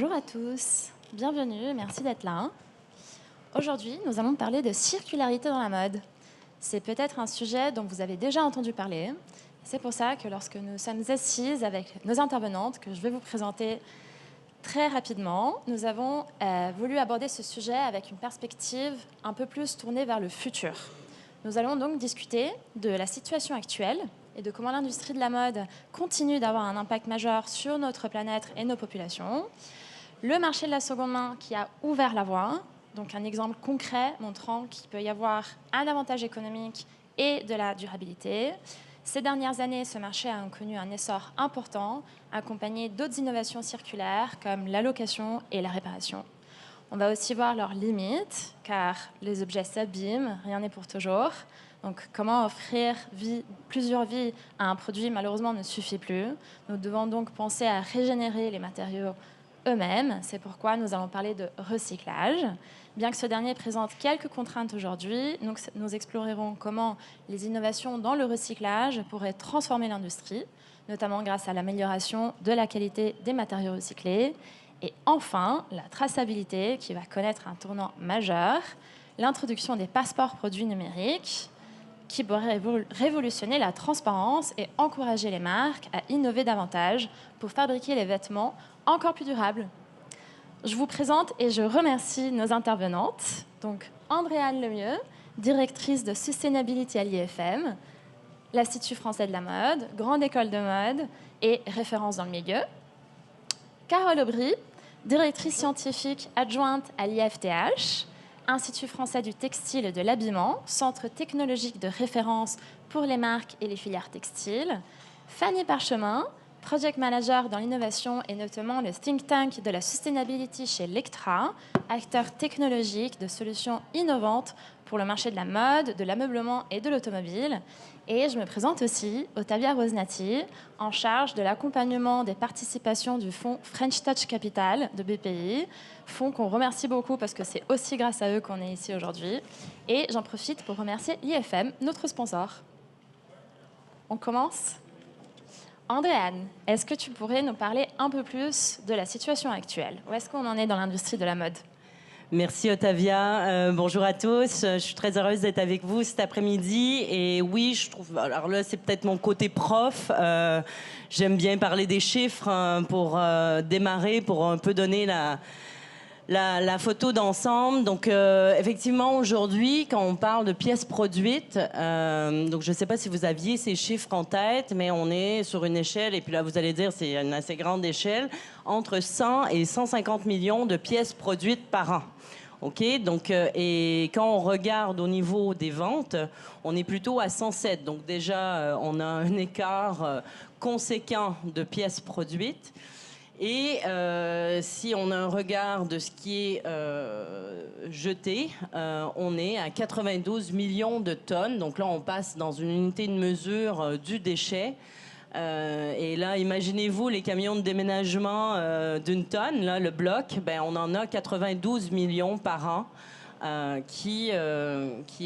Bonjour à tous, bienvenue, merci d'être là. Aujourd'hui, nous allons parler de circularité dans la mode. C'est peut-être un sujet dont vous avez déjà entendu parler. C'est pour ça que lorsque nous sommes assises avec nos intervenantes, que je vais vous présenter très rapidement, nous avons voulu aborder ce sujet avec une perspective un peu plus tournée vers le futur. Nous allons donc discuter de la situation actuelle et de comment l'industrie de la mode continue d'avoir un impact majeur sur notre planète et nos populations. Le marché de la seconde main qui a ouvert la voie, donc un exemple concret montrant qu'il peut y avoir un avantage économique et de la durabilité. Ces dernières années, ce marché a connu un essor important, accompagné d'autres innovations circulaires comme la location et la réparation. On va aussi voir leurs limites, car les objets s'abîment, rien n'est pour toujours. Donc, comment offrir plusieurs vies à un produit, malheureusement, ne suffit plus. Nous devons donc penser à régénérer les matériaux eux-mêmes. C'est pourquoi nous allons parler de recyclage. Bien que ce dernier présente quelques contraintes aujourd'hui, nous explorerons comment les innovations dans le recyclage pourraient transformer l'industrie, notamment grâce à l'amélioration de la qualité des matériaux recyclés. Et enfin, la traçabilité qui va connaître un tournant majeur, l'introduction des passeports produits numériques qui pourrait révolutionner la transparence et encourager les marques à innover davantage pour fabriquer les vêtements encore plus durables. Je vous présente et je remercie nos intervenantes. Donc, Andréane Lemieux, directrice de Sustainability à l'IFM, l'Institut français de la mode, grande école de mode et référence dans le milieu. Carole Aubry, directrice scientifique adjointe à l'IFTH, Institut français du textile et de l'habillement, centre technologique de référence pour les marques et les filières textiles. Fanny Parchemin, project manager dans l'innovation et notamment le think tank de la sustainability chez Lectra, acteur technologique de solutions innovantes pour le marché de la mode, de l'ameublement et de l'automobile. Et je me présente aussi, Ottavia Rosnati, en charge de l'accompagnement des participations du fonds French Touch Capital de BPI, fonds qu'on remercie beaucoup parce que c'est aussi grâce à eux qu'on est ici aujourd'hui. Et j'en profite pour remercier l'IFM, notre sponsor. On commence ? Andréane, est-ce que tu pourrais nous parler un peu plus de la situation actuelle? Où est-ce qu'on en est dans l'industrie de la mode? Merci Ottavia. Bonjour à tous. Je suis très heureuse d'être avec vous cet après-midi. Et oui, je trouve... Alors là, c'est peut-être mon côté prof. J'aime bien parler des chiffres pour démarrer, pour un peu donner la photo d'ensemble. Donc, effectivement, aujourd'hui, quand on parle de pièces produites, donc je ne sais pas si vous aviez ces chiffres en tête, mais on est sur une échelle, et puis là, vous allez dire, c'est une assez grande échelle, entre 100 et 150 millions de pièces produites par an. OK? Donc, et quand on regarde au niveau des ventes, on est plutôt à 107. Donc, déjà, on a un écart conséquent de pièces produites. Et si on a un regard de ce qui est jeté, on est à 92 millions de tonnes. Donc là, on passe dans une unité de mesure du déchet. Et là, imaginez-vous les camions de déménagement d'une tonne, là, le bloc, ben, on en a 92 millions par an qui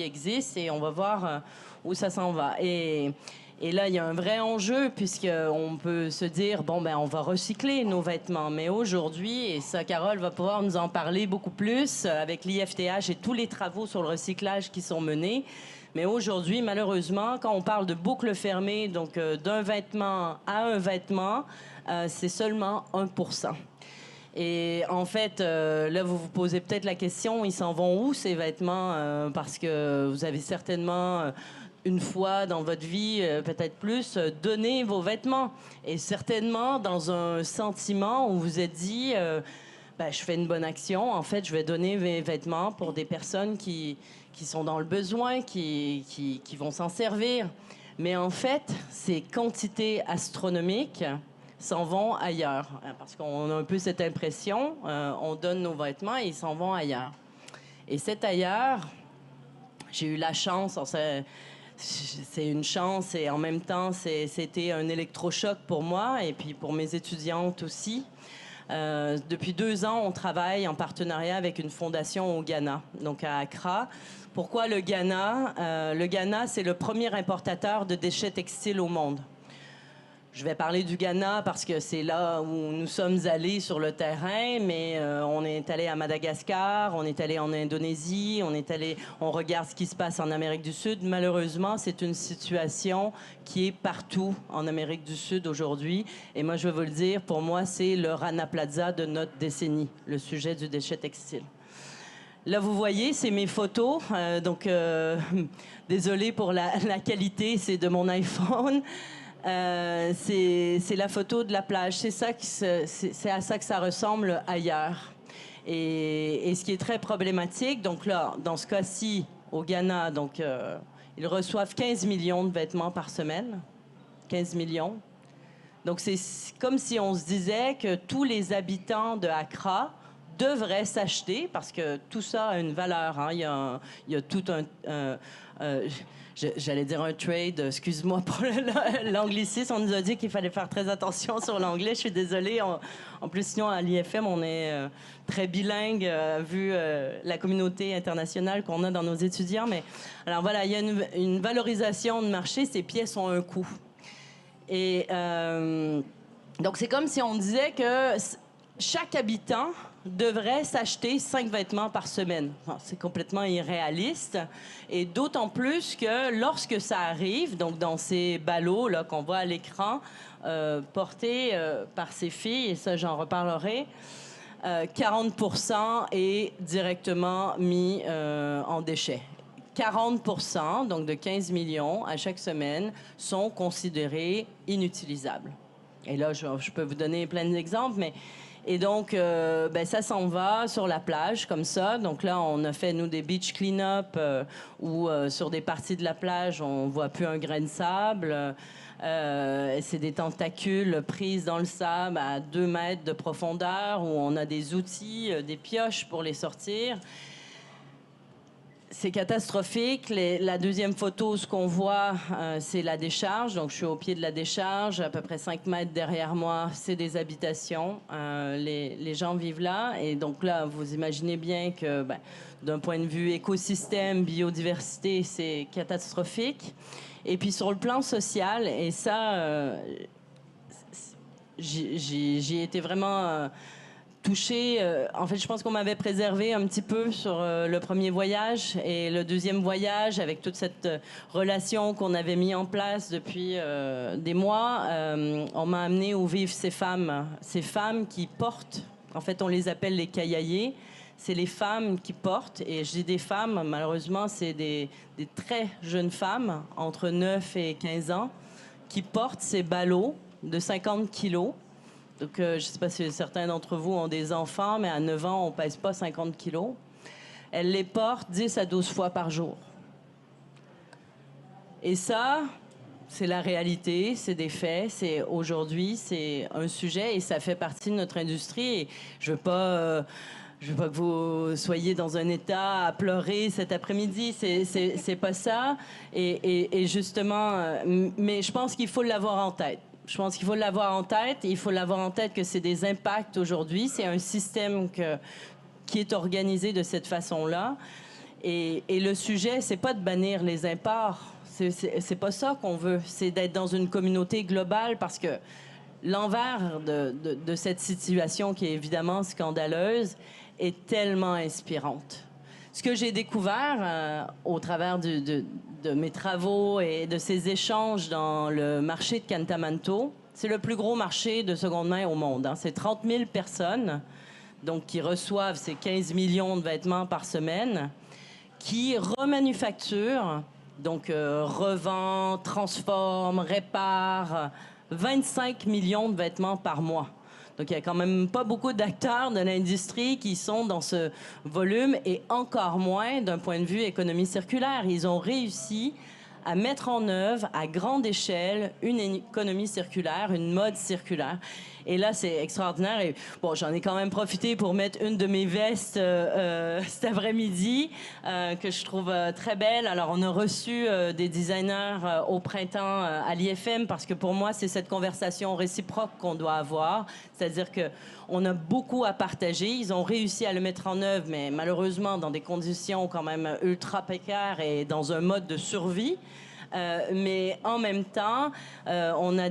existent et on va voir où ça s'en va. Et là, il y a un vrai enjeu puisqu'on peut se dire, bon, ben, on va recycler nos vêtements. Mais aujourd'hui, et ça, Carole va pouvoir nous en parler beaucoup plus avec l'IFTH et tous les travaux sur le recyclage qui sont menés. Mais aujourd'hui, malheureusement, quand on parle de boucle fermée, donc d'un vêtement à un vêtement, c'est seulement 1%. Et en fait, là, vous vous posez peut-être la question, ils s'en vont où ces vêtements? Parce que vous avez certainement... une fois dans votre vie, peut-être plus, donner vos vêtements. Et certainement dans un sentiment où vous vous êtes dit, ben, je fais une bonne action, en fait, je vais donner mes vêtements pour des personnes qui sont dans le besoin, qui vont s'en servir. Mais en fait, ces quantités astronomiques s'en vont ailleurs. Parce qu'on a un peu cette impression, on donne nos vêtements et ils s'en vont ailleurs. Et cet ailleurs, j'ai eu la chance... C'est une chance et en même temps, c'était un électrochoc pour moi et puis pour mes étudiantes aussi. Depuis 2 ans, on travaille en partenariat avec une fondation au Ghana, donc à Accra. Pourquoi le Ghana? Le Ghana, c'est le premier importateur de déchets textiles au monde. Je vais parler du Ghana parce que c'est là où nous sommes allés sur le terrain, mais on est allé à Madagascar, on est allé en Indonésie, on regarde ce qui se passe en Amérique du Sud. Malheureusement, c'est une situation qui est partout en Amérique du Sud aujourd'hui. Et moi, je vais vous le dire, pour moi, c'est le Rana Plaza de notre décennie, le sujet du déchet textile. Là, vous voyez, c'est mes photos. Désolée pour la qualité, c'est de mon iPhone. C'est la photo de la plage. C'est à ça que ça ressemble ailleurs. Et ce qui est très problématique, donc là, dans ce cas-ci, au Ghana, ils reçoivent 15 millions de vêtements par semaine. 15 millions. Donc, c'est comme si on se disait que tous les habitants de Accra devraient s'acheter, parce que tout ça a une valeur. Hein. Il y a tout j'allais dire un trade, excuse-moi pour l'anglicisme. On nous a dit qu'il fallait faire très attention sur l'anglais. Je suis désolée. En plus, sinon, à l'IFM, on est très bilingue, vu la communauté internationale qu'on a dans nos étudiants. Mais alors voilà, il y a une valorisation de marché. Ces pièces ont un coût. Et donc, c'est comme si on disait que chaque habitant devrait s'acheter 5 vêtements par semaine. C'est complètement irréaliste. Et d'autant plus que lorsque ça arrive, donc dans ces ballots là, qu'on voit à l'écran, portés par ces filles, et ça, j'en reparlerai, 40% est directement mis en déchets. 40%, donc de 15 millions à chaque semaine, sont considérés inutilisables. Et là, je peux vous donner plein d'exemples, mais... Et donc, ça s'en va sur la plage, comme ça. Donc là, on a fait, nous, des beach clean-up où, sur des parties de la plage, on voit plus un grain de sable. C'est des tentacules prises dans le sable à 2 mètres de profondeur où on a des outils, des pioches pour les sortir. C'est catastrophique. La deuxième photo, ce qu'on voit, c'est la décharge. Donc, je suis au pied de la décharge, à peu près 5 mètres derrière moi, c'est des habitations. Les gens vivent là. Et donc là, vous imaginez bien que, d'un point de vue écosystème, biodiversité, c'est catastrophique. Et puis, sur le plan social, et ça, j'y ai été vraiment... touchée. En fait, je pense qu'on m'avait préservé un petit peu sur le premier voyage et le deuxième voyage, avec toute cette relation qu'on avait mis en place depuis des mois, on m'a amené où vivent ces femmes qui portent. En fait, on les appelle les Kayayés. C'est les femmes qui portent, et je dis des femmes, malheureusement, c'est des très jeunes femmes, entre 9 et 15 ans, qui portent ces ballots de 50 kilos. Donc, je ne sais pas si certains d'entre vous ont des enfants, mais à 9 ans, on ne pèse pas 50 kilos. Elle les porte 10 à 12 fois par jour. Et ça, c'est la réalité, c'est des faits, c'est aujourd'hui, c'est un sujet et ça fait partie de notre industrie. Et je veux pas que vous soyez dans un état à pleurer cet après-midi. C'est pas ça. Et justement, mais je pense qu'il faut l'avoir en tête. Je pense qu'il faut l'avoir en tête. Il faut l'avoir en tête que c'est des impacts aujourd'hui. C'est un système qui est organisé de cette façon-là. Et le sujet, c'est pas de bannir les imports. C'est pas ça qu'on veut. C'est d'être dans une communauté globale, parce que l'envers de cette situation, qui est évidemment scandaleuse, est tellement inspirante. Ce que j'ai découvert au travers de mes travaux et de ces échanges dans le marché de Kantamanto, c'est le plus gros marché de seconde main au monde. Hein. C'est 30 000 personnes donc, qui reçoivent ces 15 millions de vêtements par semaine, qui remanufacturent, donc revendent, transforment, réparent 25 millions de vêtements par mois. Donc, il n'y a quand même pas beaucoup d'acteurs de l'industrie qui sont dans ce volume, et encore moins d'un point de vue économie circulaire. Ils ont réussi à mettre en œuvre à grande échelle une économie circulaire, une mode circulaire. Et là, c'est extraordinaire. Et bon, j'en ai quand même profité pour mettre une de mes vestes cet après-midi que je trouve très belle. Alors, on a reçu des designers au printemps à l'IFM, parce que pour moi, c'est cette conversation réciproque qu'on doit avoir. C'est-à-dire qu'on a beaucoup à partager. Ils ont réussi à le mettre en œuvre, mais malheureusement, dans des conditions quand même ultra précaires et dans un mode de survie. mais en même temps, on a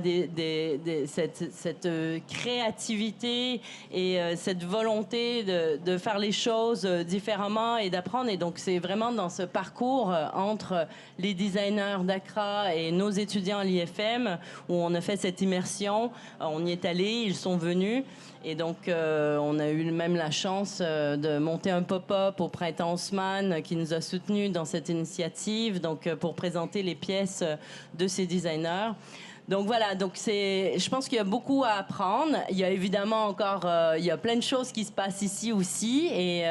cette créativité et cette volonté de faire les choses différemment et d'apprendre. Et donc, c'est vraiment dans ce parcours entre les designers d'Accra et nos étudiants à l'IFM où on a fait cette immersion. On y est allé, ils sont venus. Et donc, on a eu même la chance de monter un pop-up au Printemps Haussmann qui nous a soutenus dans cette initiative, donc pour présenter les pièces de ces designers. Donc voilà, donc je pense qu'il y a beaucoup à apprendre. Il y a évidemment encore, il y a plein de choses qui se passent ici aussi, et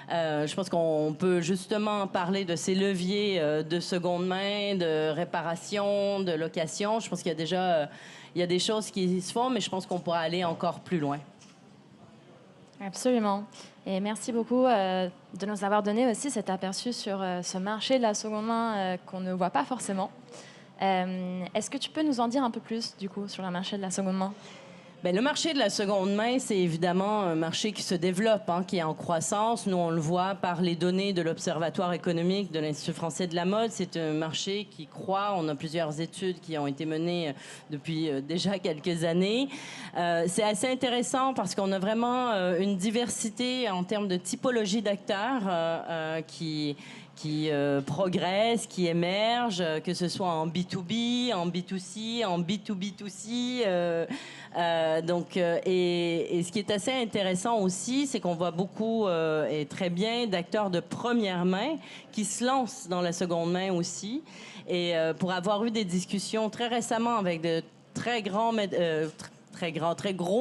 je pense qu'on peut justement parler de ces leviers de seconde main, de réparation, de location. Je pense qu'il y a déjà, il y a des choses qui se font, mais je pense qu'on pourra aller encore plus loin. Absolument. Et merci beaucoup de nous avoir donné aussi cet aperçu sur ce marché de la seconde main qu'on ne voit pas forcément. Est-ce que tu peux nous en dire un peu plus, du coup, sur le marché de la seconde main? Bien, le marché de la seconde main, c'est évidemment un marché qui se développe, qui est en croissance. Nous, on le voit par les données de l'Observatoire économique de l'Institut français de la mode. C'est un marché qui croît. On a plusieurs études qui ont été menées depuis déjà quelques années. C'est assez intéressant parce qu'on a vraiment une diversité en termes de typologie d'acteurs qui progressent, qui émergent, que ce soit en B2B, en B2C, en B2B2C. Et ce qui est assez intéressant aussi, c'est qu'on voit beaucoup et très bien d'acteurs de première main qui se lancent dans la seconde main aussi. Et pour avoir eu des discussions très récemment avec de très gros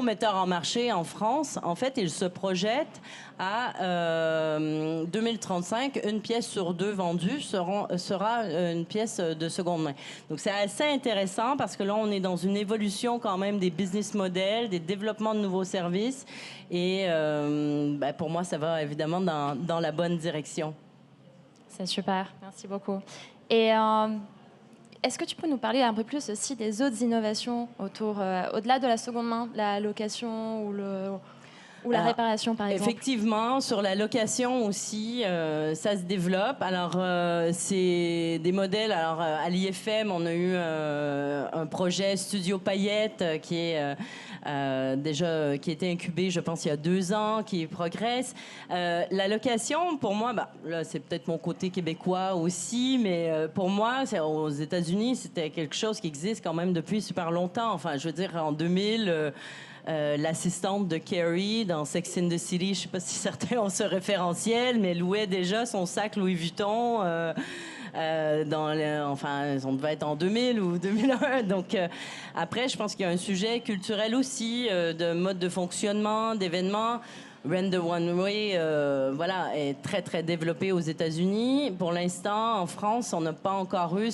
metteurs en marché en France, en fait, ils se projettent à 2035, une pièce sur deux vendue sera une pièce de seconde main. Donc, c'est assez intéressant parce que là, on est dans une évolution quand même des business models, des développements de nouveaux services. Et pour moi, ça va évidemment dans la bonne direction. C'est super. Merci beaucoup. Et est-ce que tu peux nous parler un peu plus aussi des autres innovations au-delà de la seconde main, la location ou la réparation, par exemple? Effectivement, sur la location aussi, ça se développe. Alors, c'est des modèles. Alors, à l'IFM, on a eu un projet Studio Paillettes qui est déjà qui a été incubé, je pense, il y a 2 ans, qui progresse. La location, pour moi, là, c'est peut-être mon côté québécois aussi, mais pour moi, aux États-Unis, c'était quelque chose qui existe quand même depuis super longtemps. Enfin, je veux dire, en 2000... l'assistante de Carrie dans Sex and the City, je ne sais pas si certains ont ce référentiel, mais louait déjà son sac Louis Vuitton on devait être en 2000 ou 2001. Donc, après, je pense qu'il y a un sujet culturel aussi, de mode de fonctionnement, d'événements. Rent the One Way, est très, très développé aux États-Unis. Pour l'instant, en France, on n'a pas encore eu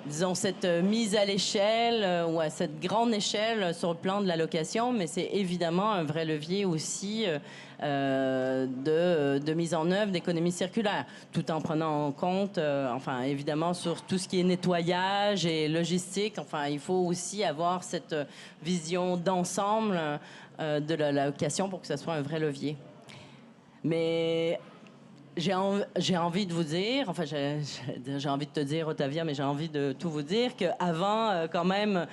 disons, cette mise à l'échelle ou à cette grande échelle sur le plan de la location, mais c'est évidemment un vrai levier aussi de mise en œuvre d'économie circulaire, tout en prenant en compte, évidemment, sur tout ce qui est nettoyage et logistique. Enfin, il faut aussi avoir cette vision d'ensemble de la location pour que ce soit un vrai levier. Mais... J'ai envie de vous dire, j'ai envie de te dire, Otavia, mais j'ai envie de tout vous dire qu'avant, quand même,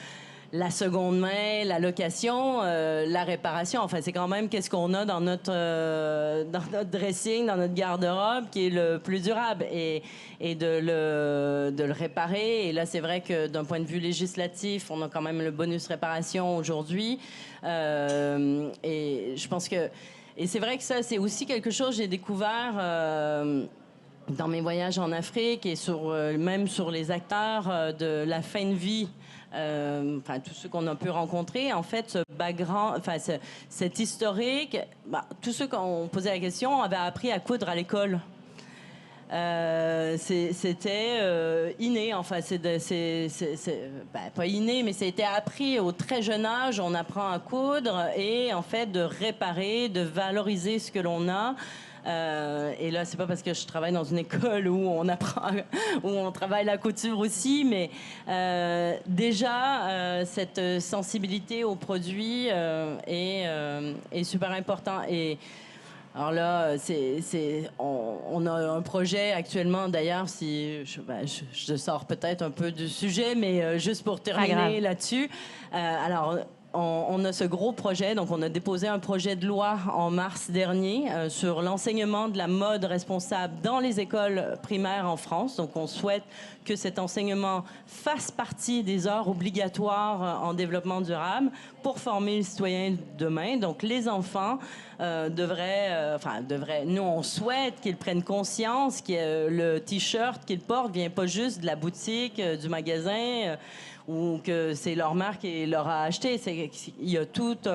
la seconde main, la location, la réparation, c'est quand même qu'est-ce qu'on a dans notre dressing, dans notre garde-robe qui est le plus durable et de le réparer. Et là, c'est vrai que d'un point de vue législatif, on a quand même le bonus réparation aujourd'hui. Et je pense que... Et c'est vrai que ça, c'est aussi quelque chose que j'ai découvert dans mes voyages en Afrique et même sur les acteurs de la fin de vie, tous ceux qu'on a pu rencontrer. En fait, ce background, cet historique, tous ceux qui ont posé la question avaient appris à coudre à l'école. C'était inné, pas inné, mais c'était appris au très jeune âge. On apprend à coudre et en fait de réparer, de valoriser ce que l'on a. Et là, c'est pas parce que je travaille dans une école où on apprend, où on travaille la couture aussi, mais déjà cette sensibilité aux produits est super important. Et Alors là, on a un projet actuellement, d'ailleurs, si je sors peut-être un peu du sujet, mais juste pour terminer là-dessus. Alors, on a ce gros projet, donc on a déposé un projet de loi en mars dernier sur l'enseignement de la mode responsable dans les écoles primaires en France. Donc on souhaite que cet enseignement fasse partie des heures obligatoires en développement durable pour former les citoyens de demain. Donc les enfants devraient, nous on souhaite qu'ils prennent conscience que le T-shirt qu'ils portent vient pas juste de la boutique, du magasin, ou que c'est leur marque et leur a acheté. Il y a toute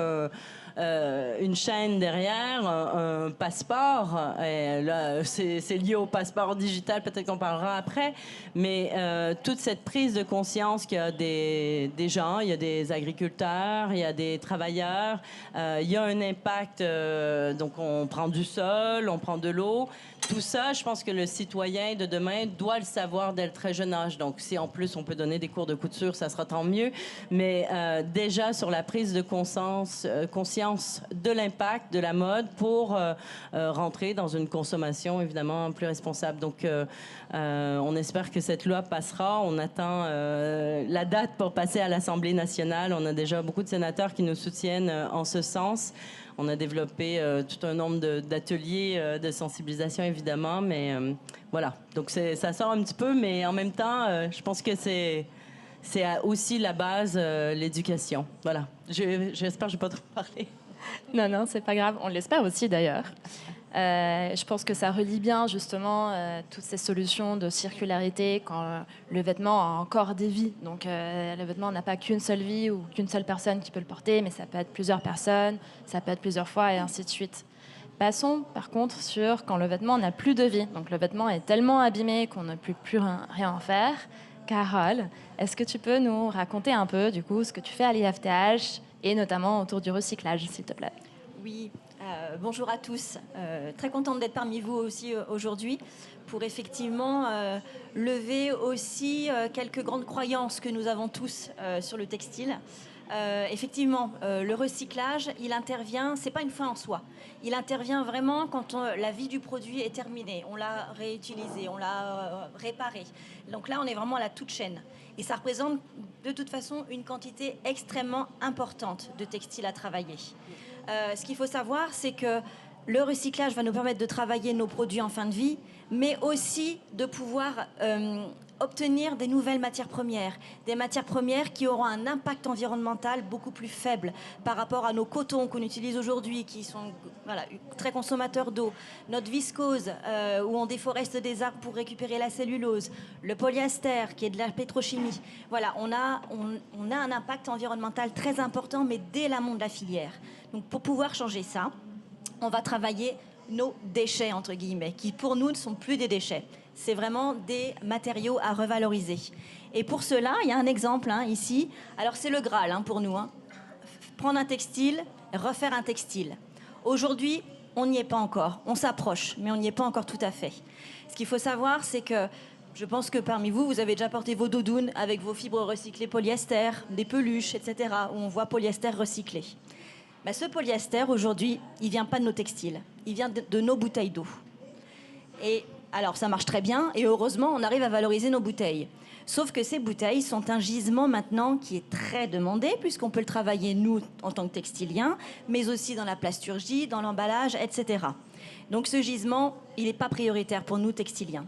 une chaîne derrière, un passeport. Et là, c'est lié au passeport digital, peut-être qu'on parlera après. Mais toute cette prise de conscience qu'il y a des gens, il y a des agriculteurs, il y a des travailleurs, il y a un impact. Donc, on prend du sol, on prend de l'eau. Tout ça, je pense que le citoyen de demain doit le savoir dès le très jeune âge. Donc, si en plus on peut donner des cours de couture, ça sera tant mieux. Mais déjà sur la prise de conscience de l'impact de la mode pour rentrer dans une consommation évidemment plus responsable. Donc, on espère que cette loi passera. On attend la date pour passer à l'Assemblée nationale. On a déjà beaucoup de sénateurs qui nous soutiennent en ce sens. On a développé tout un nombre d'ateliers de sensibilisation, évidemment, mais voilà. Donc, ça sort un petit peu, mais en même temps, je pense que c'est aussi la base, l'éducation. Voilà. J'espère que je n'ai pas trop parlé. Non, c'est pas grave. On l'espère aussi, d'ailleurs. Je pense que ça relie bien, justement, toutes ces solutions de circularité quand le vêtement a encore des vies. Donc, le vêtement n'a pas qu'une seule vie ou qu'une seule personne qui peut le porter, mais ça peut être plusieurs personnes, ça peut être plusieurs fois, et ainsi de suite. Passons, par contre, sur quand le vêtement n'a plus de vie. Donc, le vêtement est tellement abîmé qu'on ne peut plus rien en faire. Carole, est-ce que tu peux nous raconter un peu, du coup, ce que tu fais à l'IFTH et notamment autour du recyclage, s'il te plaît? Oui, bonjour à tous. Très contente d'être parmi vous aussi aujourd'hui pour effectivement lever aussi quelques grandes croyances que nous avons tous sur le textile. Effectivement, le recyclage, il intervient, c'est pas une fin en soi. Il intervient vraiment quand la vie du produit est terminée. On l'a réutilisé, on l'a réparé. Donc là, on est vraiment à la toute chaîne. Et ça représente de toute façon une quantité extrêmement importante de textiles à travailler. Ce qu'il faut savoir, c'est que le recyclage va nous permettre de travailler nos produits en fin de vie, mais aussi de pouvoir obtenir des nouvelles matières premières, des matières premières qui auront un impact environnemental beaucoup plus faible par rapport à nos cotons qu'on utilise aujourd'hui, qui sont très consommateurs d'eau, notre viscose, où on déforeste des arbres pour récupérer la cellulose, le polyester, qui est de la pétrochimie. Voilà, on a un impact environnemental très important, mais dès l'amont de la filière. Donc pour pouvoir changer ça, on va travailler nos déchets, entre guillemets, qui pour nous ne sont plus des déchets. C'est vraiment des matériaux à revaloriser. Et pour cela, il y a un exemple ici. Alors c'est le Graal pour nous. Prendre un textile, refaire un textile. Aujourd'hui, on n'y est pas encore. On s'approche, mais on n'y est pas encore tout à fait. Ce qu'il faut savoir, c'est que je pense que parmi vous, vous avez déjà porté vos doudounes avec vos fibres recyclées polyester, des peluches, etc., où on voit polyester recyclé. Ce polyester, aujourd'hui, il ne vient pas de nos textiles. Il vient de nos bouteilles d'eau. Et alors, ça marche très bien. Et heureusement, on arrive à valoriser nos bouteilles. Sauf que ces bouteilles sont un gisement maintenant qui est très demandé, puisqu'on peut le travailler, nous, en tant que textiliens, mais aussi dans la plasturgie, dans l'emballage, etc. Donc, ce gisement, il n'est pas prioritaire pour nous, textiliens.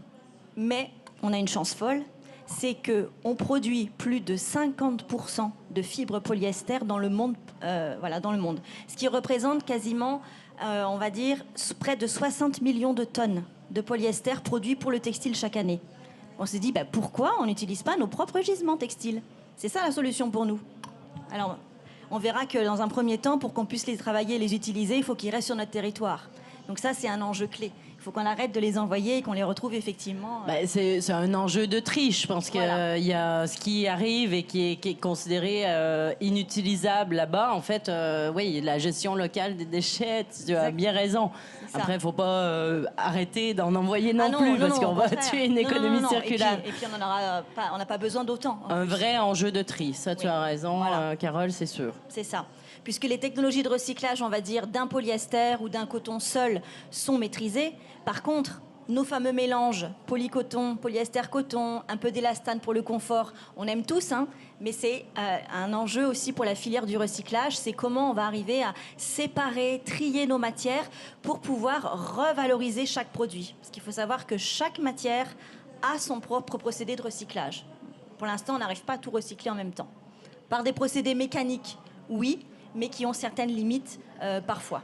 Mais on a une chance folle, c'est qu'on produit plus de 50% de fibres polyester dans le monde, dans le monde. Ce qui représente quasiment, on va dire, près de 60 millions de tonnes de polyester produits pour le textile chaque année. On s'est dit, pourquoi on n'utilise pas nos propres gisements textiles? C'est ça la solution pour nous. Alors, on verra que dans un premier temps, pour qu'on puisse les travailler et les utiliser, il faut qu'ils restent sur notre territoire. Donc ça, c'est un enjeu clé. Il faut qu'on arrête de les envoyer et qu'on les retrouve effectivement. C'est un enjeu de tri. Je pense qu'il Voilà. y a ce qui arrive et qui est considéré inutilisable là-bas. En fait, oui, la gestion locale des déchets, tu as bien raison. ça. Après, il ne faut pas arrêter d'en envoyer non, Ah non, plus non, parce non, qu'on au va contraire. tuer une Non, économie non. circulaire. Et puis on n'a pas besoin d'autant. en Un plus. vrai enjeu de tri. Ça, tu Oui. as raison, Voilà. Carole, c'est sûr. C'est ça. Puisque les technologies de recyclage, on va dire, d'un polyester ou d'un coton seul sont maîtrisées. Par contre, nos fameux mélanges polycoton, polyester-coton, un peu d'élastane pour le confort, on aime tous, hein, mais c'est un enjeu aussi pour la filière du recyclage. C'est comment on va arriver à séparer, trier nos matières pour pouvoir revaloriser chaque produit. Parce qu'il faut savoir que chaque matière a son propre procédé de recyclage. Pour l'instant, on n'arrive pas à tout recycler en même temps. Par des procédés mécaniques, oui, mais qui ont certaines limites parfois.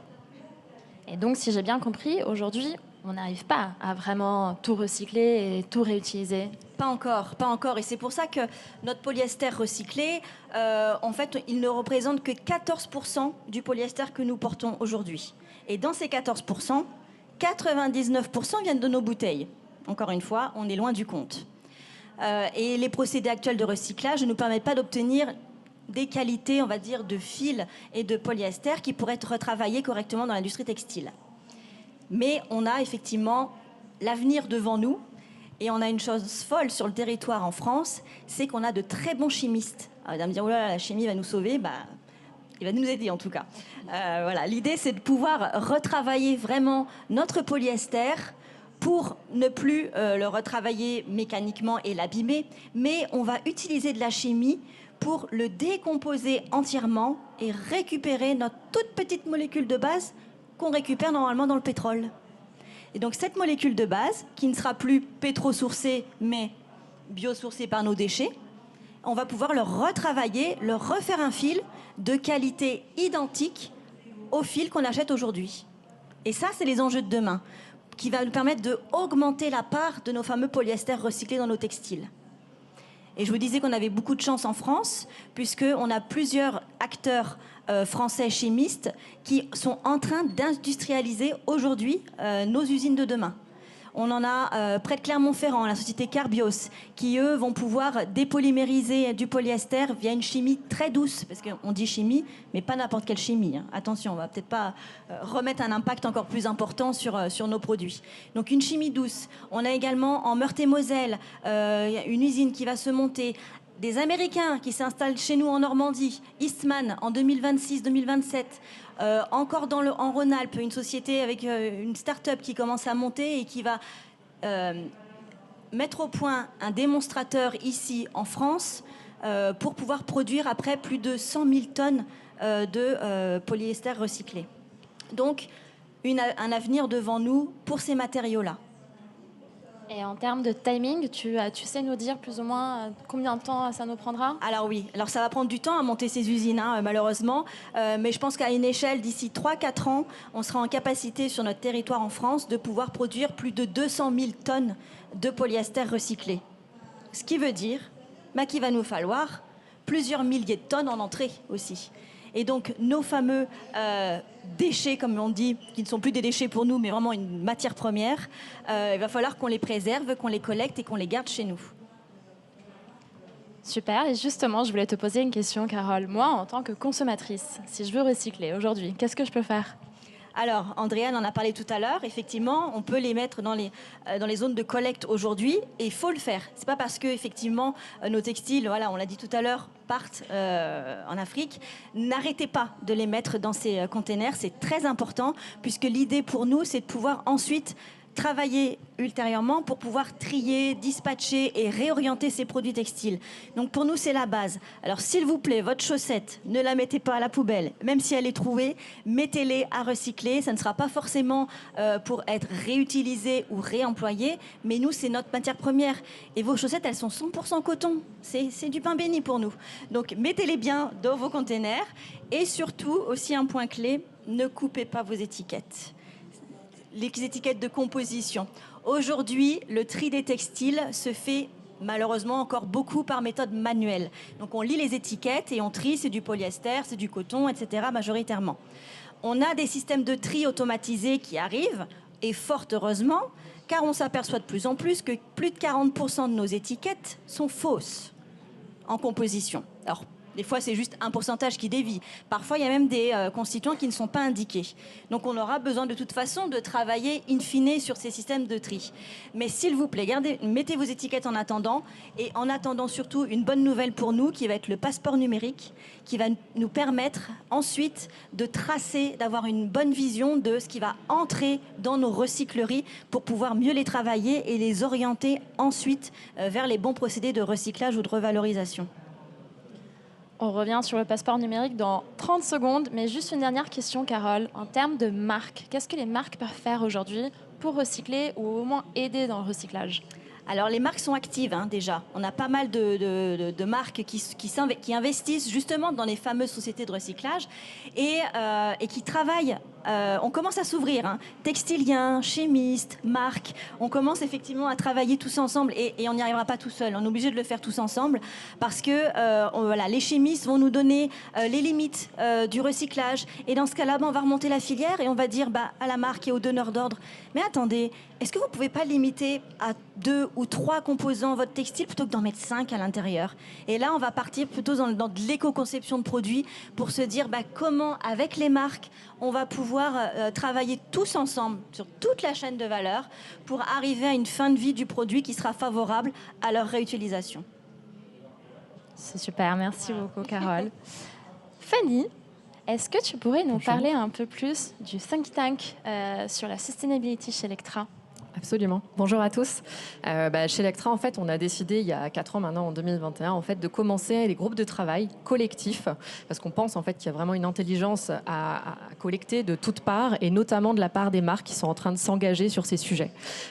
Et donc, si j'ai bien compris, aujourd'hui, on n'arrive pas à vraiment tout recycler et tout réutiliser. Pas encore, pas encore. Et c'est pour ça que notre polyester recyclé, en fait, il ne représente que 14% du polyester que nous portons aujourd'hui. Et dans ces 14%, 99% viennent de nos bouteilles. Encore une fois, on est loin du compte. Et les procédés actuels de recyclage ne nous permettent pas d'obtenir des qualités, on va dire, de fil et de polyester qui pourraient être retravaillés correctement dans l'industrie textile. Mais on a effectivement l'avenir devant nous. Et on a une chose folle sur le territoire en France, c'est qu'on a de très bons chimistes. Alors, il va me dire, oh là là, la chimie va nous sauver. Il va nous aider en tout cas. Voilà. L'idée, c'est de pouvoir retravailler vraiment notre polyester pour ne plus le retravailler mécaniquement et l'abîmer, mais on va utiliser de la chimie pour le décomposer entièrement et récupérer notre toute petite molécule de base qu'on récupère normalement dans le pétrole. Et donc cette molécule de base, qui ne sera plus pétro-sourcée, mais biosourcée par nos déchets, on va pouvoir le retravailler, le refaire un fil de qualité identique au fil qu'on achète aujourd'hui. Et ça, c'est les enjeux de demain, qui va nous permettre d'augmenter la part de nos fameux polyesters recyclés dans nos textiles. Et je vous disais qu'on avait beaucoup de chance en France, puisqu'on a plusieurs acteurs français chimistes qui sont en train d'industrialiser aujourd'hui nos usines de demain. On en a près de Clermont-Ferrand, la société Carbios, qui eux vont pouvoir dépolymériser du polyester via une chimie très douce, parce qu'on dit chimie, mais pas n'importe quelle chimie. Hein. Attention, on va peut-être pas remettre un impact encore plus important sur nos produits. Donc une chimie douce. On a également en Meurthe-et-Moselle une usine qui va se monter. Des Américains qui s'installent chez nous en Normandie, Eastman en 2026-2027. Encore en Rhône-Alpes, une société avec une start-up qui commence à monter et qui va mettre au point un démonstrateur ici en France pour pouvoir produire après plus de 100 000 tonnes de polyester recyclé. Donc, un avenir devant nous pour ces matériaux-là. Et en termes de timing, tu sais nous dire plus ou moins combien de temps ça nous prendra ? Alors oui, alors ça va prendre du temps à monter ces usines, hein, malheureusement, mais je pense qu'à une échelle d'ici 3-4 ans, on sera en capacité sur notre territoire en France de pouvoir produire plus de 200 000 tonnes de polyester recyclé. Ce qui veut dire qu'il va nous falloir plusieurs milliers de tonnes en entrée aussi. Et donc nos fameux déchets, comme on dit, qui ne sont plus des déchets pour nous, mais vraiment une matière première, il va falloir qu'on les préserve, qu'on les collecte et qu'on les garde chez nous. Super, et justement, je voulais te poser une question, Carole. Moi, en tant que consommatrice, si je veux recycler aujourd'hui, qu'est-ce que je peux faire ? Alors, Andréane en a parlé tout à l'heure. Effectivement, on peut les mettre dans les zones de collecte aujourd'hui, et il faut le faire. C'est pas parce que effectivement nos textiles, voilà, on l'a dit tout à l'heure, partent en Afrique. N'arrêtez pas de les mettre dans ces containers. C'est très important, puisque l'idée pour nous, c'est de pouvoir ensuite travailler ultérieurement pour pouvoir trier, dispatcher et réorienter ces produits textiles. Donc pour nous, c'est la base. Alors s'il vous plaît, votre chaussette, ne la mettez pas à la poubelle. Même si elle est trouvée, mettez-les à recycler. Ça ne sera pas forcément pour être réutilisée ou réemployée, mais nous, c'est notre matière première. Et vos chaussettes, elles sont 100% coton. C'est du pain béni pour nous. Donc mettez-les bien dans vos containers. Et surtout, aussi un point clé, ne coupez pas vos étiquettes. Les étiquettes de composition. Aujourd'hui, le tri des textiles se fait malheureusement encore beaucoup par méthode manuelle. Donc on lit les étiquettes et on trie, c'est du polyester, c'est du coton, etc. majoritairement. On a des systèmes de tri automatisés qui arrivent. Et fort heureusement, car on s'aperçoit de plus en plus que plus de 40% de nos étiquettes sont fausses en composition. Alors, des fois, c'est juste un pourcentage qui dévie. Parfois, il y a même des constituants qui ne sont pas indiqués. Donc, on aura besoin de toute façon de travailler in fine sur ces systèmes de tri. Mais s'il vous plaît, mettez vos étiquettes en attendant. Et en attendant surtout une bonne nouvelle pour nous, qui va être le passeport numérique, qui va nous permettre ensuite de tracer, d'avoir une bonne vision de ce qui va entrer dans nos recycleries pour pouvoir mieux les travailler et les orienter ensuite vers les bons procédés de recyclage ou de revalorisation. On revient sur le passeport numérique dans 30 secondes, mais juste une dernière question, Carole. En termes de marques, qu'est-ce que les marques peuvent faire aujourd'hui pour recycler ou au moins aider dans le recyclage ? Alors, les marques sont actives déjà. On a pas mal de marques qui investissent justement dans les fameuses sociétés de recyclage et qui travaillent. On commence à s'ouvrir. Textiliens, chimistes, marques. On commence effectivement à travailler tous ensemble et on n'y arrivera pas tout seul. On est obligé de le faire tous ensemble parce que les chimistes vont nous donner les limites du recyclage. Et dans ce cas-là, on va remonter la filière et on va dire à la marque et aux donneurs d'ordre, mais attendez, est-ce que vous ne pouvez pas limiter à 2 ou 3 composants votre textile plutôt que d'en mettre 5 à l'intérieur? Et là, on va partir plutôt dans de l'éco-conception de produits pour se dire comment, avec les marques, on va pouvoir travailler tous ensemble sur toute la chaîne de valeur pour arriver à une fin de vie du produit qui sera favorable à leur réutilisation. C'est super, merci beaucoup, Carole. Fanny, est-ce que tu pourrais nous parler un peu plus du think tank sur la sustainability chez Lectra ? Absolument. Bonjour à tous. Chez Lectra, en fait, on a décidé il y a 4 ans maintenant, en 2021, en fait, de commencer des groupes de travail collectifs, parce qu'on pense en fait qu'il y a vraiment une intelligence à collecter de toutes parts, et notamment de la part des marques qui sont en train de s'engager sur ces sujets.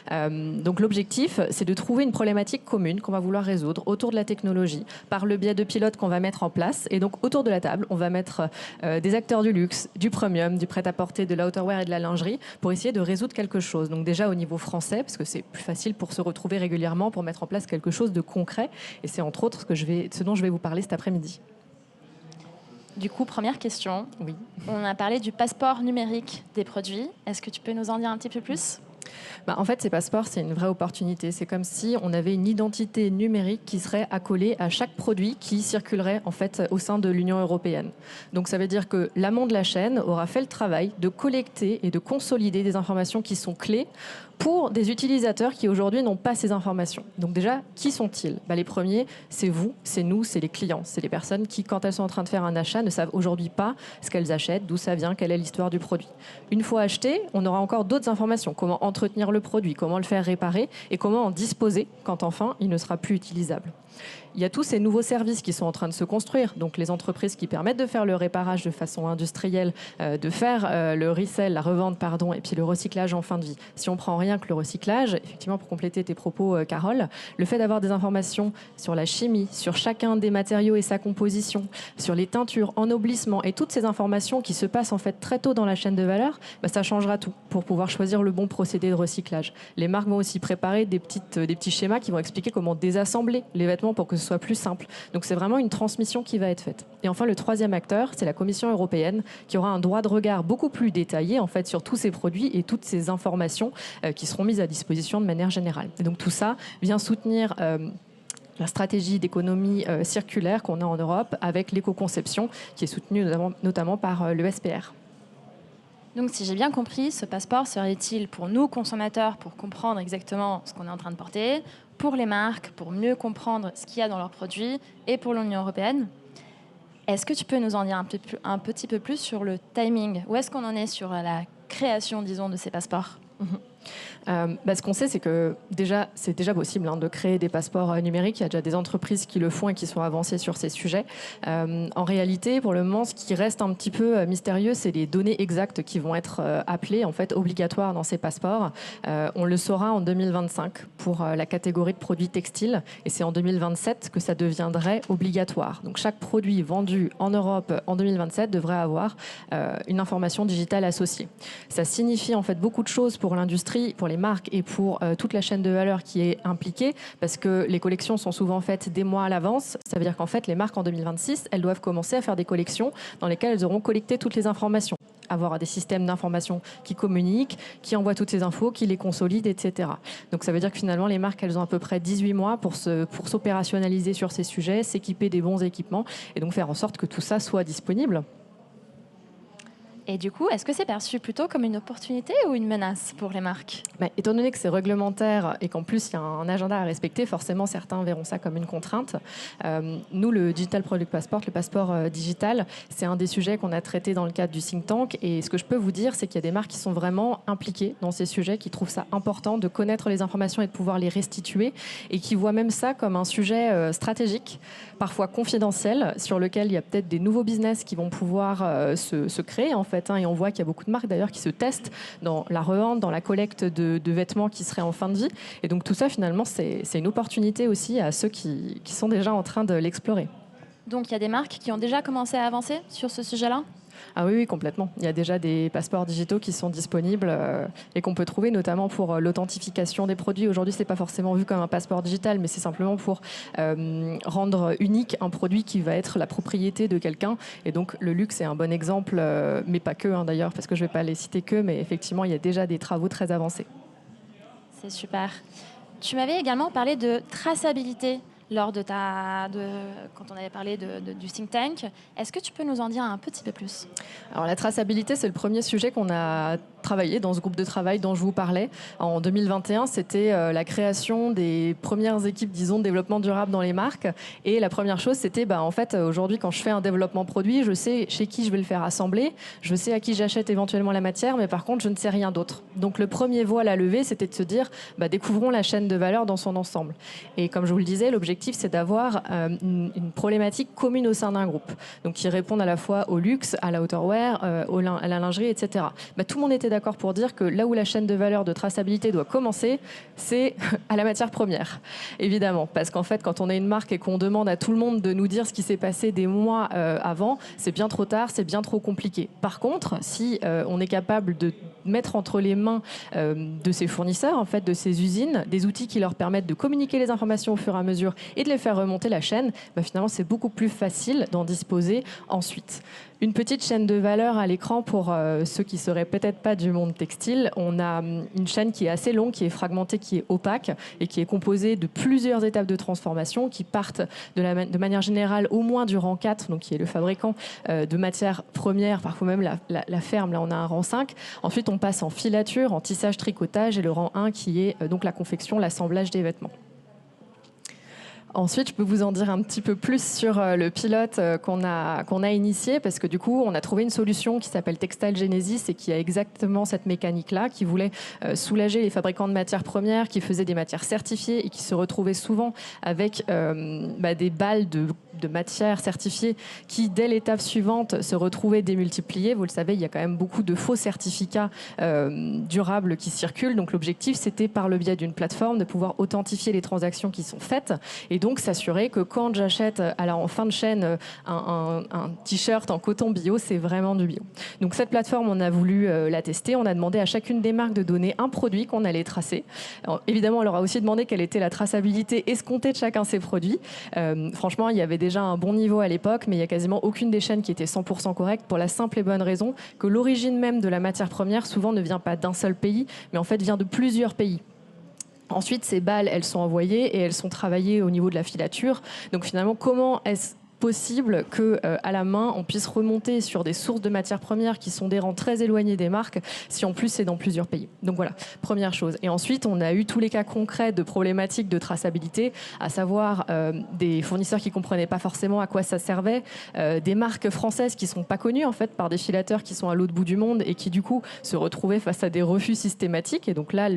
Donc l'objectif, c'est de trouver une problématique commune qu'on va vouloir résoudre autour de la technologie, par le biais de pilotes qu'on va mettre en place. Et donc autour de la table, on va mettre des acteurs du luxe, du premium, du prêt-à-porter, de l'outerwear et de la lingerie, pour essayer de résoudre quelque chose. Donc déjà au niveau français, parce que c'est plus facile pour se retrouver régulièrement, pour mettre en place quelque chose de concret. Et c'est entre autres ce dont je vais vous parler cet après-midi. Du coup, première question. Oui. On a parlé du passeport numérique des produits. Est-ce que tu peux nous en dire un petit peu plus ? En fait, ces passeports, c'est une vraie opportunité. C'est comme si on avait une identité numérique qui serait accolée à chaque produit qui circulerait en fait au sein de l'Union européenne. Donc ça veut dire que l'amont de la chaîne aura fait le travail de collecter et de consolider des informations qui sont clés pour des utilisateurs qui aujourd'hui n'ont pas ces informations. Donc déjà, qui sont-ils ? Les premiers, c'est vous, c'est nous, c'est les clients. C'est les personnes qui, quand elles sont en train de faire un achat, ne savent aujourd'hui pas ce qu'elles achètent, d'où ça vient, quelle est l'histoire du produit. Une fois acheté, on aura encore d'autres informations. Comment entretenir le produit, comment le faire réparer et comment en disposer quand enfin il ne sera plus utilisable. Il y a tous ces nouveaux services qui sont en train de se construire. Donc les entreprises qui permettent de faire le réparage de façon industrielle, de faire le resell, la revente, et puis le recyclage en fin de vie. Si on prend rien que le recyclage, effectivement, pour compléter tes propos, Carole, le fait d'avoir des informations sur la chimie, sur chacun des matériaux et sa composition, sur les teintures, ennoblissement et toutes ces informations qui se passent en fait très tôt dans la chaîne de valeur, ça changera tout pour pouvoir choisir le bon procédé de recyclage. Les marques vont aussi préparer des petits schémas qui vont expliquer comment désassembler les vêtements pour que ce soit plus simple. Donc c'est vraiment une transmission qui va être faite. Et enfin, le troisième acteur, c'est la Commission européenne qui aura un droit de regard beaucoup plus détaillé en fait sur tous ces produits et toutes ces informations qui seront mises à disposition de manière générale. Et donc tout ça vient soutenir la stratégie d'économie circulaire qu'on a en Europe avec l'éco-conception qui est soutenue notamment par le SPR. Donc, si j'ai bien compris, ce passeport serait-il pour nous, consommateurs, pour comprendre exactement ce qu'on est en train de porter, pour les marques, pour mieux comprendre ce qu'il y a dans leurs produits, et pour l'Union européenne ? Est-ce que tu peux nous en dire un petit peu plus sur le timing ? Où est-ce qu'on en est sur la création, disons, de ces passeports ? Ce qu'on sait, c'est que c'est déjà possible de créer des passeports numériques. Il y a déjà des entreprises qui le font et qui sont avancées sur ces sujets. En réalité, pour le moment, ce qui reste un petit peu mystérieux, c'est les données exactes qui vont être appelées en fait obligatoires dans ces passeports. On le saura en 2025 pour la catégorie de produits textiles, et c'est en 2027 que ça deviendrait obligatoire. Donc chaque produit vendu en Europe en 2027 devrait avoir une information digitale associée. Ça signifie en fait beaucoup de choses pour l'industrie, pour les marques et pour toute la chaîne de valeur qui est impliquée, parce que les collections sont souvent faites des mois à l'avance. Ça veut dire qu'en fait, les marques en 2026, elles doivent commencer à faire des collections dans lesquelles elles auront collecté toutes les informations. avoir des systèmes d'information qui communiquent, qui envoient toutes ces infos, qui les consolident, etc. Donc ça veut dire que finalement, les marques, elles ont à peu près 18 mois pour s'opérationnaliser sur ces sujets, s'équiper des bons équipements et donc faire en sorte que tout ça soit disponible. Et du coup, est-ce que c'est perçu plutôt comme une opportunité ou une menace pour les marques ? Étant donné que c'est réglementaire et qu'en plus il y a un agenda à respecter, forcément certains verront ça comme une contrainte. Nous, le Digital Product Passport, le passeport digital, c'est un des sujets qu'on a traité dans le cadre du think tank. Et ce que je peux vous dire, c'est qu'il y a des marques qui sont vraiment impliquées dans ces sujets, qui trouvent ça important de connaître les informations et de pouvoir les restituer, et qui voient même ça comme un sujet stratégique, parfois confidentiel, sur lequel il y a peut-être des nouveaux business qui vont pouvoir se créer en fait. Et on voit qu'il y a beaucoup de marques d'ailleurs qui se testent dans la revente, dans la collecte de vêtements qui seraient en fin de vie. Et donc tout ça finalement c'est une opportunité aussi à ceux qui sont déjà en train de l'explorer. Donc il y a des marques qui ont déjà commencé à avancer sur ce sujet-là ? Ah oui, complètement. Il y a déjà des passeports digitaux qui sont disponibles et qu'on peut trouver notamment pour l'authentification des produits. Aujourd'hui, ce n'est pas forcément vu comme un passeport digital, mais c'est simplement pour rendre unique un produit qui va être la propriété de quelqu'un. Et donc, le luxe est un bon exemple, mais pas que d'ailleurs, parce que je ne vais pas les citer que, mais effectivement, il y a déjà des travaux très avancés. C'est super. Tu m'avais également parlé de traçabilité lors de quand on avait parlé du think tank. Est-ce que tu peux nous en dire un petit peu plus ? Alors la traçabilité, c'est le premier sujet qu'on a travaillé dans ce groupe de travail dont je vous parlais. En 2021, c'était la création des premières équipes, disons, de développement durable dans les marques. Et la première chose, c'était, en fait, aujourd'hui, quand je fais un développement produit, je sais chez qui je vais le faire assembler, je sais à qui j'achète éventuellement la matière, mais par contre, je ne sais rien d'autre. Donc le premier voile à lever, c'était de se dire, découvrons la chaîne de valeur dans son ensemble. Et comme je vous le disais, l'objectif, c'est d'avoir une problématique commune au sein d'un groupe. Donc qui répondent à la fois au luxe, à la outerwear, à la lingerie, etc. Tout le monde était d'accord pour dire que là où la chaîne de valeur de traçabilité doit commencer, c'est à la matière première, évidemment. Parce qu'en fait, quand on est une marque et qu'on demande à tout le monde de nous dire ce qui s'est passé des mois avant, c'est bien trop tard, c'est bien trop compliqué. Par contre, si on est capable de mettre entre les mains de ces fournisseurs, en fait, de ces usines, des outils qui leur permettent de communiquer les informations au fur et à mesure et de les faire remonter la chaîne, finalement, c'est beaucoup plus facile d'en disposer ensuite. Une petite chaîne de valeur à l'écran pour ceux qui ne seraient peut-être pas du monde textile. On a une chaîne qui est assez longue, qui est fragmentée, qui est opaque et qui est composée de plusieurs étapes de transformation qui partent de manière générale au moins du rang 4, donc qui est le fabricant de matières premières, parfois même la ferme, là on a un rang 5. Ensuite on passe en filature, en tissage, tricotage et le rang 1 qui est donc la confection, l'assemblage des vêtements. Ensuite, je peux vous en dire un petit peu plus sur le pilote qu'on a initié, parce que du coup, on a trouvé une solution qui s'appelle Textile Genesis et qui a exactement cette mécanique-là, qui voulait soulager les fabricants de matières premières, qui faisaient des matières certifiées et qui se retrouvaient souvent avec des balles de matières certifiées qui, dès l'étape suivante, se retrouvaient démultipliées. Vous le savez, il y a quand même beaucoup de faux certificats durables qui circulent. Donc l'objectif, c'était par le biais d'une plateforme de pouvoir authentifier les transactions qui sont faites et donc s'assurer que quand j'achète en fin de chaîne un t-shirt en coton bio, c'est vraiment du bio. Donc cette plateforme, on a voulu la tester. On a demandé à chacune des marques de donner un produit qu'on allait tracer. Alors, évidemment, on leur a aussi demandé quelle était la traçabilité escomptée de chacun de ces produits. Franchement, il y avait déjà un bon niveau à l'époque, mais il n'y a quasiment aucune des chaînes qui était 100% correcte pour la simple et bonne raison que l'origine même de la matière première souvent ne vient pas d'un seul pays, mais en fait vient de plusieurs pays. Ensuite, ces balles, elles sont envoyées et elles sont travaillées au niveau de la filature. Donc finalement, comment est-ce possible qu'à la main, on puisse remonter sur des sources de matières premières qui sont des rangs très éloignés des marques, si en plus c'est dans plusieurs pays. Donc voilà, première chose. Et ensuite, on a eu tous les cas concrets de problématiques de traçabilité, à savoir des fournisseurs qui ne comprenaient pas forcément à quoi ça servait, des marques françaises qui ne sont pas connues en fait par des filateurs qui sont à l'autre bout du monde et qui du coup se retrouvaient face à des refus systématiques. Et donc là,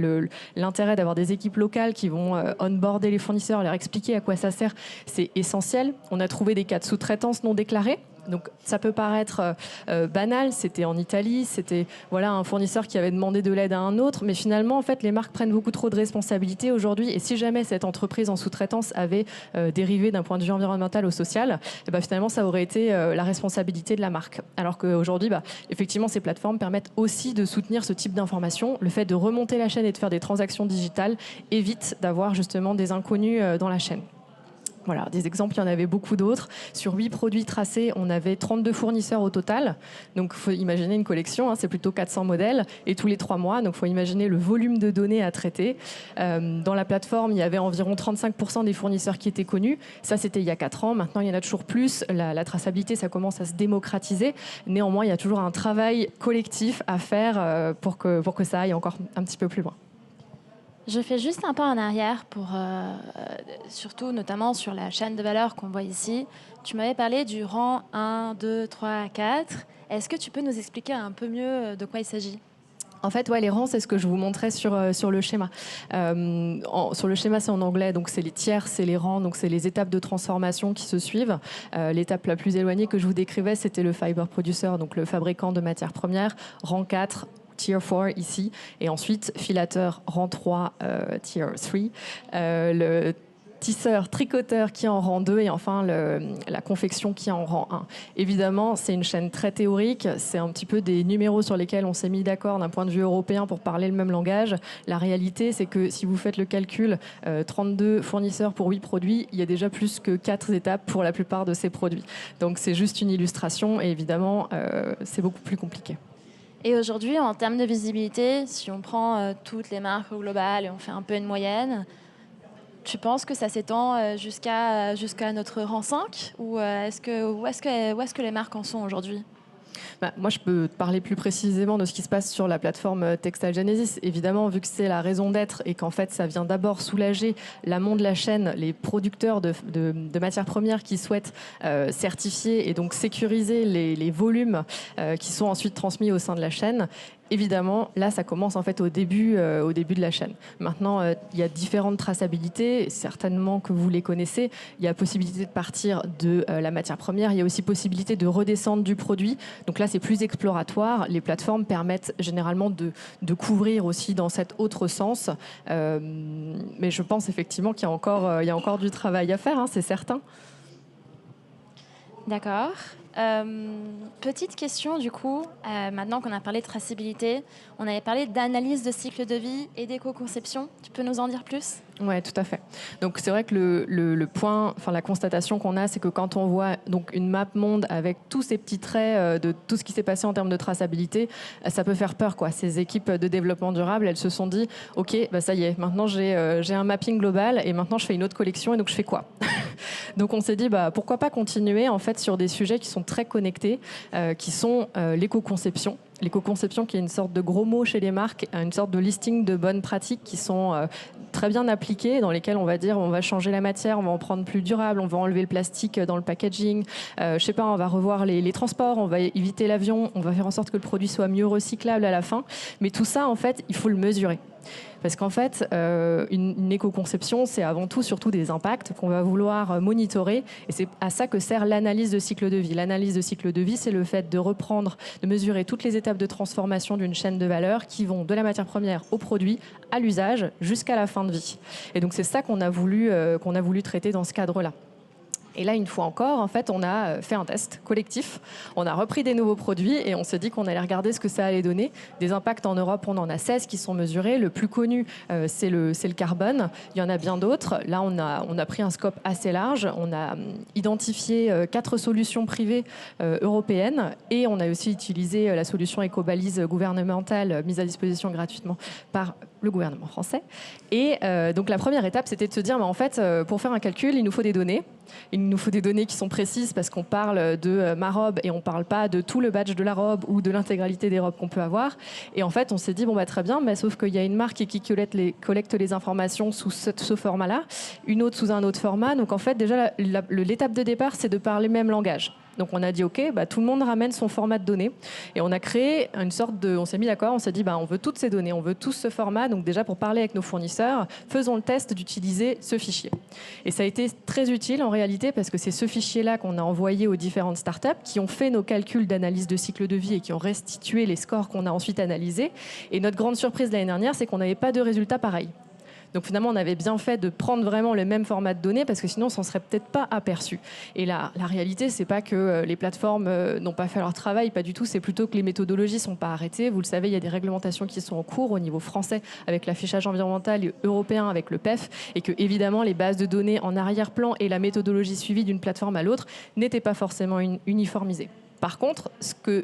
l'intérêt d'avoir des équipes locales qui vont onboarder les fournisseurs, leur expliquer à quoi ça sert, c'est essentiel. On a trouvé des cas de sous-traitance non déclarée. Donc ça peut paraître banal, c'était en Italie, c'était un fournisseur qui avait demandé de l'aide à un autre, mais finalement en fait les marques prennent beaucoup trop de responsabilités aujourd'hui et si jamais cette entreprise en sous-traitance avait dérivé d'un point de vue environnemental ou social, finalement ça aurait été la responsabilité de la marque. Alors qu'aujourd'hui, effectivement ces plateformes permettent aussi de soutenir ce type d'information. Le fait de remonter la chaîne et de faire des transactions digitales évite d'avoir justement des inconnus dans la chaîne. Voilà, des exemples, il y en avait beaucoup d'autres. Sur 8 produits tracés, on avait 32 fournisseurs au total. Donc, il faut imaginer une collection, c'est plutôt 400 modèles, et tous les 3 mois. Donc, il faut imaginer le volume de données à traiter. Dans la plateforme, il y avait environ 35% des fournisseurs qui étaient connus. Ça, c'était il y a 4 ans. Maintenant, il y en a toujours plus. La traçabilité, ça commence à se démocratiser. Néanmoins, il y a toujours un travail collectif à faire pour que ça aille encore un petit peu plus loin. Je fais juste un pas en arrière pour, surtout notamment sur la chaîne de valeur qu'on voit ici. Tu m'avais parlé du rang 1, 2, 3, 4. Est-ce que tu peux nous expliquer un peu mieux de quoi il s'agit ? En fait, les rangs, c'est ce que je vous montrais sur le schéma. Sur le schéma, c'est en anglais, donc c'est les tiers, c'est les rangs, donc c'est les étapes de transformation qui se suivent. L'étape la plus éloignée que je vous décrivais, c'était le fiber producer, donc le fabricant de matières premières, rang 4. Tier 4 ici, et ensuite filateur rang 3, Tier 3, le tisseur, tricoteur qui est en rang 2 et enfin la confection qui est en rang 1. Évidemment, c'est une chaîne très théorique, c'est un petit peu des numéros sur lesquels on s'est mis d'accord d'un point de vue européen pour parler le même langage. La réalité, c'est que si vous faites le calcul, 32 fournisseurs pour 8 produits, il y a déjà plus que 4 étapes pour la plupart de ces produits. Donc c'est juste une illustration et évidemment, c'est beaucoup plus compliqué. Et aujourd'hui, en termes de visibilité, si on prend toutes les marques au global et on fait un peu une moyenne, tu penses que ça s'étend jusqu'à notre rang 5 ou où est-ce que les marques en sont aujourd'hui ? Moi, je peux te parler plus précisément de ce qui se passe sur la plateforme Textile Genesis. Évidemment, vu que c'est la raison d'être et qu'en fait, ça vient d'abord soulager l'amont de la chaîne, les producteurs de matières premières qui souhaitent certifier et donc sécuriser les volumes qui sont ensuite transmis au sein de la chaîne. Évidemment, là, ça commence en fait au début de la chaîne. Maintenant, il y a différentes traçabilités, certainement que vous les connaissez. Il y a possibilité de partir de la matière première. Il y a aussi possibilité de redescendre du produit. Donc là, c'est plus exploratoire. Les plateformes permettent généralement de couvrir aussi dans cet autre sens. Mais je pense effectivement qu'il y a encore du travail à faire, c'est certain. D'accord. Petite question du coup, maintenant qu'on a parlé de traçabilité, on avait parlé d'analyse de cycle de vie et d'éco-conception. Tu peux nous en dire plus ? Oui, tout à fait. Donc c'est vrai que le point, la constatation qu'on a, c'est que quand on voit donc une map monde avec tous ces petits traits de tout ce qui s'est passé en termes de traçabilité, ça peut faire peur, quoi. Ces équipes de développement durable, elles se sont dit, ok, ça y est, maintenant j'ai un mapping global et maintenant je fais une autre collection et donc je fais quoi ? Donc on s'est dit, pourquoi pas continuer en fait sur des sujets qui sont très connectés, qui sont l'éco-conception. L'éco-conception qui est une sorte de gros mot chez les marques, une sorte de listing de bonnes pratiques qui sont très bien appliquées, dans lesquelles on va dire on va changer la matière, on va en prendre plus durable, on va enlever le plastique dans le packaging, on va revoir les transports, on va éviter l'avion, on va faire en sorte que le produit soit mieux recyclable à la fin. Mais tout ça, en fait, il faut le mesurer. Parce qu'en fait, une éco-conception, c'est avant tout surtout des impacts qu'on va vouloir monitorer. Et c'est à ça que sert l'analyse de cycle de vie. L'analyse de cycle de vie, c'est le fait de mesurer toutes les étapes de transformation d'une chaîne de valeur qui vont de la matière première au produit, à l'usage, jusqu'à la fin de vie. Et donc, c'est ça qu'on a voulu traiter dans ce cadre-là. Et là, une fois encore, en fait, on a fait un test collectif. On a repris des nouveaux produits et on s'est dit qu'on allait regarder ce que ça allait donner. Des impacts en Europe, on en a 16 qui sont mesurés. Le plus connu, c'est le carbone. Il y en a bien d'autres. Là, on a pris un scope assez large. On a identifié 4 solutions privées européennes et on a aussi utilisé la solution éco-balise gouvernementale mise à disposition gratuitement par le gouvernement français. Et donc, la première étape, c'était de se dire, en fait, pour faire un calcul, il nous faut des données. Il nous faut des données qui sont précises parce qu'on parle de ma robe et on ne parle pas de tout le badge de la robe ou de l'intégralité des robes qu'on peut avoir. Et en fait, on s'est dit, très bien, mais sauf qu'il y a une marque qui collecte les informations sous ce format-là, une autre sous un autre format. Donc en fait, déjà, l'étape de départ, c'est de parler le même langage. Donc on a dit, OK, tout le monde ramène son format de données. Et on a créé une sorte de... On s'est mis d'accord, on s'est dit, on veut toutes ces données, on veut tous ce format. Donc déjà, pour parler avec nos fournisseurs, faisons le test d'utiliser ce fichier. Et ça a été très utile en réalité parce que c'est ce fichier-là qu'on a envoyé aux différentes startups qui ont fait nos calculs d'analyse de cycle de vie et qui ont restitué les scores qu'on a ensuite analysés. Et notre grande surprise l'année dernière, c'est qu'on n'avait pas de résultats pareils. Donc finalement, on avait bien fait de prendre vraiment le même format de données parce que sinon, on s'en serait peut-être pas aperçu. Et la réalité, c'est pas que les plateformes n'ont pas fait leur travail, pas du tout. C'est plutôt que les méthodologies sont pas arrêtées. Vous le savez, il y a des réglementations qui sont en cours au niveau français avec l'affichage environnemental et européen avec le PEF, et que évidemment, les bases de données en arrière-plan et la méthodologie suivie d'une plateforme à l'autre n'étaient pas forcément uniformisées. Par contre,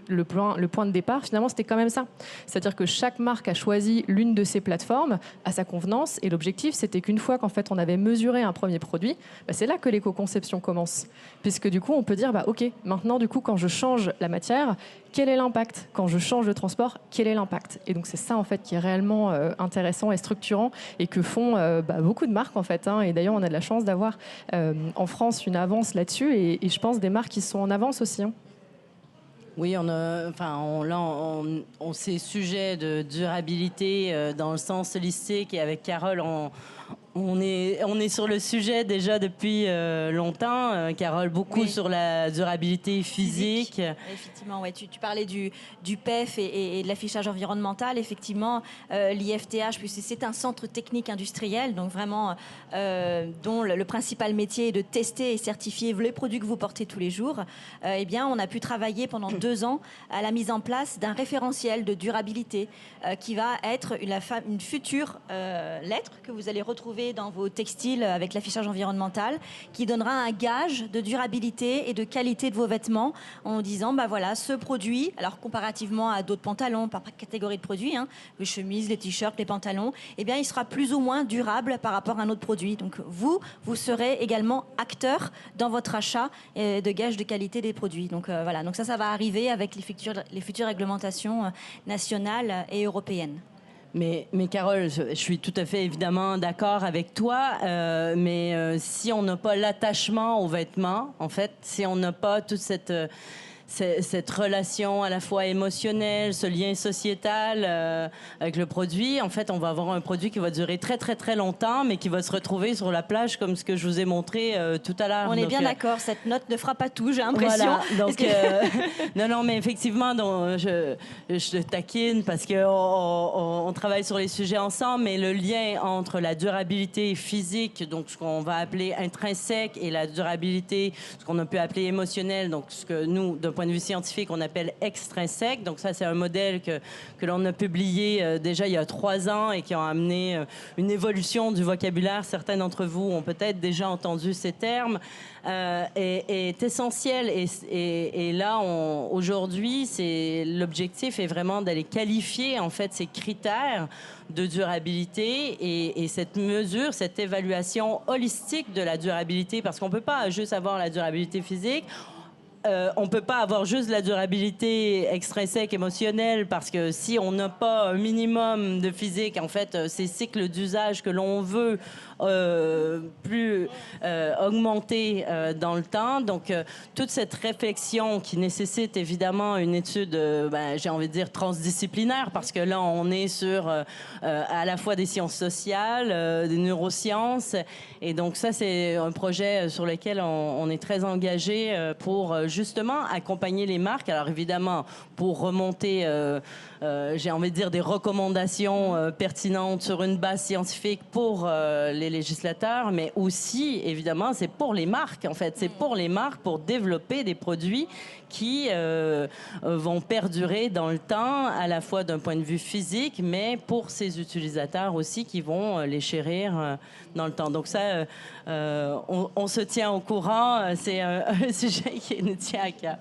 le point de départ, finalement, c'était quand même ça. C'est-à-dire que chaque marque a choisi l'une de ces plateformes à sa convenance. Et l'objectif, c'était qu'une fois qu'en fait, on avait mesuré un premier produit, c'est là que l'éco-conception commence. Puisque du coup, on peut dire, OK, maintenant, du coup, quand je change la matière, quel est l'impact? Quand je change de transport, quel est l'impact? Et donc, c'est ça, en fait, qui est réellement intéressant et structurant et que font beaucoup de marques, en fait. Et d'ailleurs, on a de la chance d'avoir en France une avance là-dessus et je pense des marques qui sont en avance aussi. Oui, ces sujets de durabilité dans le sens holistique et avec Carole, on est sur le sujet déjà depuis longtemps. Carole, beaucoup sur la durabilité physique. Effectivement, ouais. Tu parlais du PEF et de l'affichage environnemental. Effectivement, l'IFTH, puisque c'est un centre technique industriel, donc vraiment dont le principal métier est de tester et certifier les produits que vous portez tous les jours. Eh bien, on a pu travailler pendant 2 ans à la mise en place d'un référentiel de durabilité qui va être une future lettre que vous allez retrouver dans vos textiles avec l'affichage environnemental, qui donnera un gage de durabilité et de qualité de vos vêtements en disant, voilà, ce produit, alors comparativement à d'autres pantalons, par catégorie de produits, les chemises, les t-shirts, les pantalons, eh bien, il sera plus ou moins durable par rapport à un autre produit. Donc, vous serez également acteur dans votre achat de gage de qualité des produits. Donc, voilà. Donc, ça va arriver avec les futures réglementations nationales et européennes. Mais Carole, je suis tout à fait évidemment d'accord avec toi, mais si on n'a pas l'attachement aux vêtements, en fait, si on n'a pas toute cette relation à la fois émotionnelle, ce lien sociétal avec le produit, en fait, on va avoir un produit qui va durer très, très, très longtemps, mais qui va se retrouver sur la plage comme ce que je vous ai montré tout à l'heure. On est bien d'accord, cette note ne fera pas tout, j'ai l'impression. Voilà, donc, non, mais effectivement, donc, je te taquine parce qu'on travaille sur les sujets ensemble, mais le lien entre la durabilité physique, donc ce qu'on va appeler intrinsèque, et la durabilité, ce qu'on a pu appeler émotionnelle, donc ce que nous, d'un point de vue scientifique, on appelle extrinsèque. Donc ça, c'est un modèle que l'on a publié déjà il y a 3 ans et qui a amené une évolution du vocabulaire. Certains d'entre vous ont peut-être déjà entendu ces termes. Est essentiel. Et là, aujourd'hui, l'objectif est vraiment d'aller qualifier en fait ces critères de durabilité et cette mesure, cette évaluation holistique de la durabilité, parce qu'on ne peut pas juste avoir la durabilité physique. On ne peut pas avoir juste la durabilité extrinsèque émotionnelle, parce que si on n'a pas un minimum de physique, en fait, ces cycles d'usage que l'on veut plus augmenter dans le temps. Donc, toute cette réflexion qui nécessite évidemment une étude, j'ai envie de dire, transdisciplinaire, parce que là, on est sur à la fois des sciences sociales, des neurosciences. Et donc, ça, c'est un projet sur lequel on est très engagé pour justement accompagner les marques. Alors évidemment, pour remonter, j'ai envie de dire, des recommandations pertinentes sur une base scientifique pour les législateurs, mais aussi, évidemment, c'est pour les marques, en fait. C'est pour les marques pour développer des produits qui vont perdurer dans le temps, à la fois d'un point de vue physique, mais pour ces utilisateurs aussi qui vont les chérir dans le temps. Donc ça, on se tient au courant. C'est un sujet qui nous tient à cœur.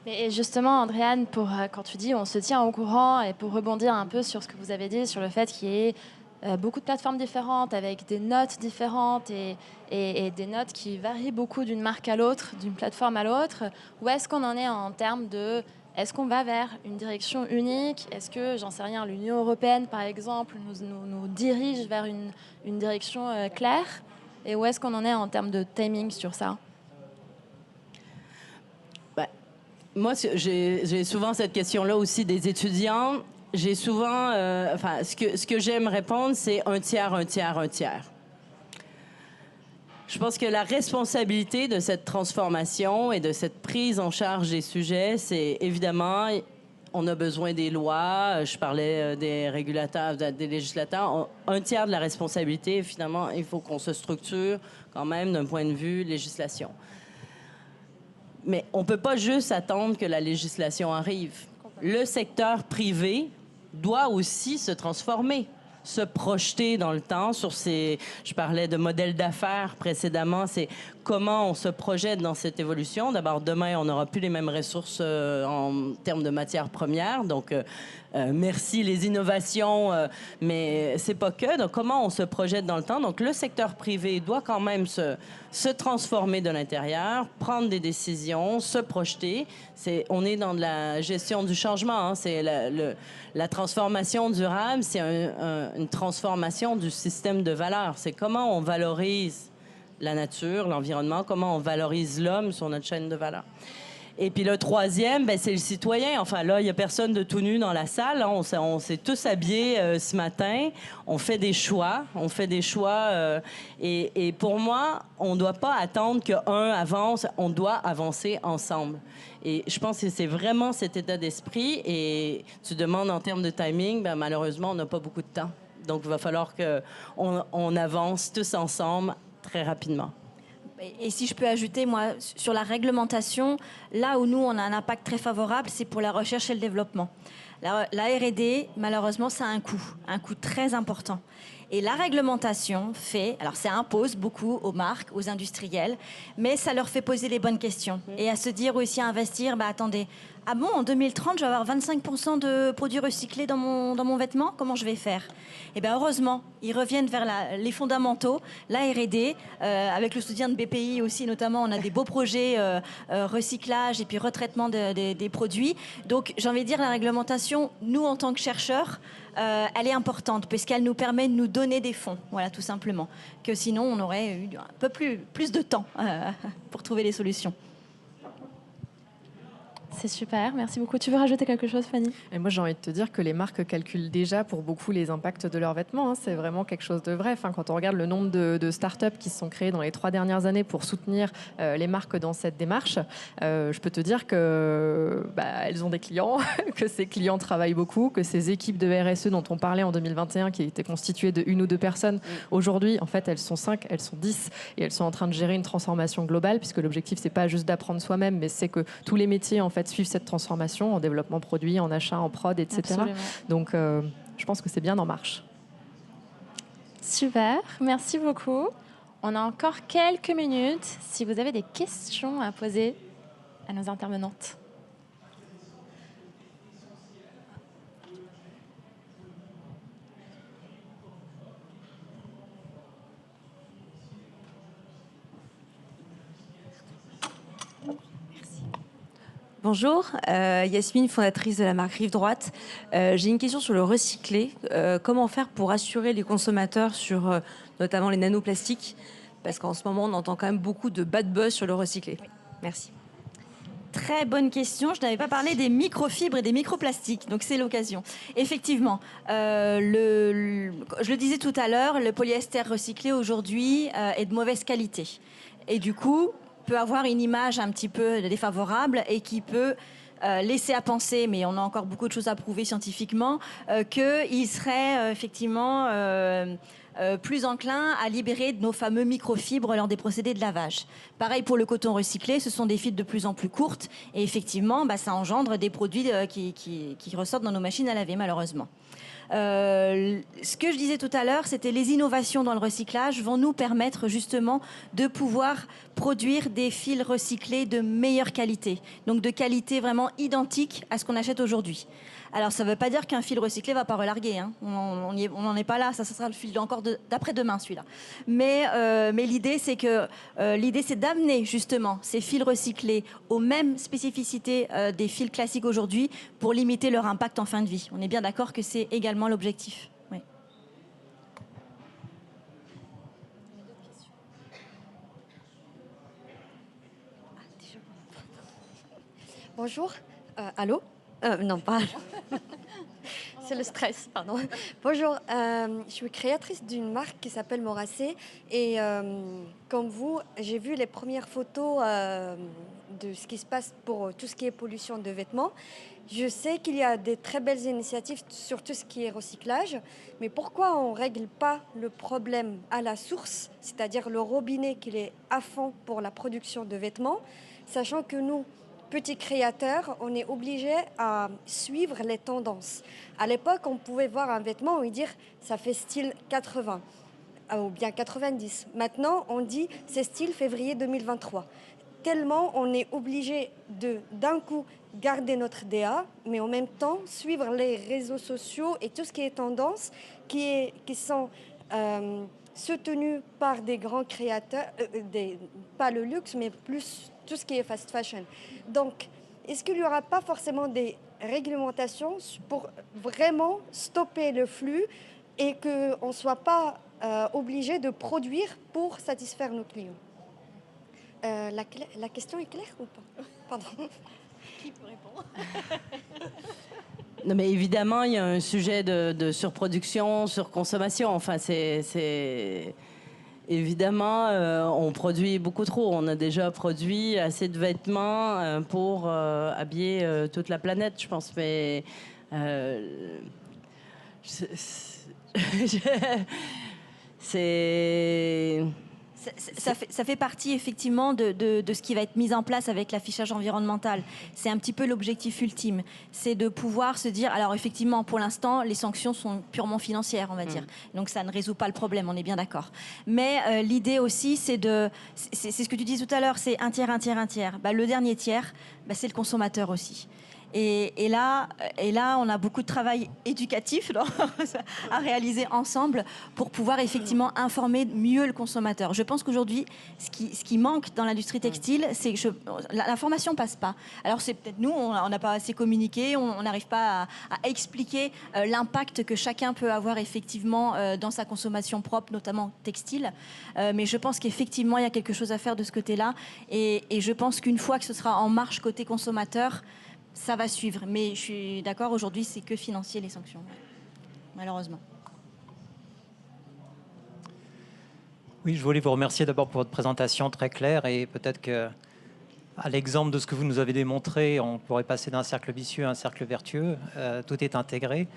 Et justement, Andréane, quand tu dis on se tient au courant, et pour rebondir un peu sur ce que vous avez dit, sur le fait qu'il y ait beaucoup de plateformes différentes, avec des notes différentes et des notes qui varient beaucoup d'une marque à l'autre, d'une plateforme à l'autre, où est-ce qu'on en est en termes de... Est-ce qu'on va vers une direction unique? Est-ce que, j'en sais rien, l'Union européenne, par exemple, nous dirige vers une direction claire? Et où est-ce qu'on en est en termes de timing sur ça? Moi, j'ai souvent cette question-là aussi des étudiants. J'ai souvent... ce que j'aime répondre, c'est un tiers, un tiers, un tiers. Je pense que la responsabilité de cette transformation et de cette prise en charge des sujets, c'est évidemment... on a besoin des lois. Je parlais des régulateurs, des législateurs. Un tiers de la responsabilité, finalement, il faut qu'on se structure quand même d'un point de vue législation. Mais on ne peut pas juste attendre que la législation arrive. Le secteur privé doit aussi se transformer, se projeter dans le temps sur ces... Je parlais de modèle d'affaires précédemment, c'est comment on se projette dans cette évolution. D'abord, demain, on n'aura plus les mêmes ressources en termes de matières premières. Donc, merci les innovations, mais c'est pas que. Donc, comment on se projette dans le temps? Donc, le secteur privé doit quand même se transformer de l'intérieur, prendre des décisions, se projeter. On est dans de la gestion du changement. Hein. C'est la transformation durable, c'est une transformation du système de valeurs. C'est comment on valorise la nature, l'environnement, comment on valorise l'homme sur notre chaîne de valeurs. Et puis le troisième, ben, c'est le citoyen. Enfin, là, il n'y a personne de tout nu dans la salle. Hein. On s'est tous habillés ce matin. On fait des choix. Et pour moi, on ne doit pas attendre qu'un avance. On doit avancer ensemble. Et je pense que c'est vraiment cet état d'esprit. Et tu demandes en termes de timing, ben, malheureusement, on n'a pas beaucoup de temps. Donc, il va falloir qu'on avance tous ensemble très rapidement. Et si je peux ajouter, moi, sur la réglementation, là où nous, on a un impact très favorable, c'est pour la recherche et le développement. La R&D, malheureusement, ça a un coût très important. Et la réglementation ça impose beaucoup aux marques, aux industriels, mais ça leur fait poser les bonnes questions. Et à se dire aussi, à investir, attendez, ah bon, en 2030, je vais avoir 25% de produits recyclés dans mon vêtement, comment je vais faire? Eh bien, heureusement, ils reviennent vers les fondamentaux, la R&D, avec le soutien de BPI aussi, notamment, on a des beaux projets recyclage et puis retraitement des produits. Donc, j'ai envie de dire, la réglementation, nous, en tant que chercheurs, elle est importante puisqu'elle nous permet de nous donner des fonds, voilà, tout simplement. Que sinon, on aurait eu un peu plus de temps pour trouver les solutions. C'est super, merci beaucoup. Tu veux rajouter quelque chose, Fanny? Et moi, j'ai envie de te dire que les marques calculent déjà pour beaucoup les impacts de leurs vêtements. Hein. C'est vraiment quelque chose de vrai. Enfin, quand on regarde le nombre de startups qui se sont créées dans les 3 dernières années pour soutenir les marques dans cette démarche, je peux te dire que elles ont des clients, que ces clients travaillent beaucoup, que ces équipes de RSE dont on parlait en 2021, qui étaient constituées de 1 ou 2 personnes, aujourd'hui, en fait, elles sont 5, elles sont 10, et elles sont en train de gérer une transformation globale, puisque l'objectif, c'est pas juste d'apprendre soi-même, mais c'est que tous les métiers, en fait, suivent cette transformation en développement produit, en achat, en prod, etc. Absolument. Donc, je pense que c'est bien en marche. Super, merci beaucoup. On a encore quelques minutes si vous avez des questions à poser à nos intervenantes. Bonjour, Yasmine, fondatrice de la marque Rive Droite. J'ai une question sur le recyclé. Comment faire pour assurer les consommateurs sur notamment les nanoplastiques? Parce qu'en ce moment, on entend quand même beaucoup de bad buzz sur le recyclé. Merci. Très bonne question. Je n'avais pas parlé des microfibres et des microplastiques, donc c'est l'occasion. Effectivement, je le disais tout à l'heure, le polyester recyclé aujourd'hui est de mauvaise qualité. Et du coup, peut avoir une image un petit peu défavorable et qui peut laisser à penser, mais on a encore beaucoup de choses à prouver scientifiquement, qu'il serait effectivement plus enclin à libérer de nos fameux microfibres lors des procédés de lavage. Pareil pour le coton recyclé, ce sont des fibres de plus en plus courtes et effectivement, ça engendre des produits qui ressortent dans nos machines à laver malheureusement. Ce que je disais tout à l'heure, c'était les innovations dans le recyclage vont nous permettre justement de pouvoir produire des fils recyclés de meilleure qualité, donc de qualité vraiment identique à ce qu'on achète aujourd'hui. Alors ça ne veut pas dire qu'un fil recyclé ne va pas relarguer, hein. On n'en est pas là, ça sera le fil encore d'après-demain celui-là. Mais l'idée c'est d'amener justement ces fils recyclés aux mêmes spécificités des fils classiques aujourd'hui pour limiter leur impact en fin de vie. On est bien d'accord que c'est également l'objectif. Oui. Bonjour. Allô? Non, pas. c'est le stress, pardon. Bonjour, je suis créatrice d'une marque qui s'appelle Moracé et comme vous, j'ai vu les premières photos de ce qui se passe pour tout ce qui est pollution de vêtements. Je sais qu'il y a des très belles initiatives sur tout ce qui est recyclage, mais pourquoi on ne règle pas le problème à la source, c'est-à-dire le robinet qui est à fond pour la production de vêtements, sachant que nous, petits créateurs, on est obligés à suivre les tendances. À l'époque, on pouvait voir un vêtement et dire ça fait style 80 ou bien 90. Maintenant, on dit c'est style février 2023. Tellement on est obligé de d'un coup garder notre DA, mais en même temps suivre les réseaux sociaux et tout ce qui est tendance qui sont soutenus par des grands créateurs, pas le luxe, mais plus tout ce qui est fast fashion. Donc, est-ce qu'il n'y aura pas forcément des réglementations pour vraiment stopper le flux et qu'on ne soit pas obligé de produire pour satisfaire nos clients? La question est claire ou pas? Pardon. Qui peut répondre? Non, mais évidemment, il y a un sujet de surproduction, surconsommation. Enfin, c'est évidemment, on produit beaucoup trop. On a déjà produit assez de vêtements pour habiller toute la planète, je pense. Mais c'est... Ça fait partie effectivement de ce qui va être mis en place avec l'affichage environnemental. C'est un petit peu l'objectif ultime. C'est de pouvoir se dire, alors effectivement, pour l'instant, les sanctions sont purement financières, on va dire. Donc ça ne résout pas le problème, on est bien d'accord. Mais l'idée aussi, c'est ce que tu dis tout à l'heure, c'est un tiers, un tiers, un tiers. Bah, le dernier tiers, bah, c'est le consommateur aussi. Et là, on a beaucoup de travail éducatif à réaliser ensemble pour pouvoir effectivement informer mieux le consommateur. Je pense qu'aujourd'hui, ce qui manque dans l'industrie textile, c'est que l'information passe pas. Alors c'est peut-être nous, on n'a pas assez communiqué, on n'arrive pas à expliquer l'impact que chacun peut avoir effectivement dans sa consommation propre, notamment textile. Mais je pense qu'effectivement, il y a quelque chose à faire de ce côté-là. Et je pense qu'une fois que ce sera en marche côté consommateur, ça va suivre, mais je suis d'accord, aujourd'hui, c'est que financier les sanctions, malheureusement. Oui, je voulais vous remercier d'abord pour votre présentation très claire et peut-être que, à l'exemple de ce que vous nous avez démontré, on pourrait passer d'un cercle vicieux à un cercle vertueux. Tout est intégré.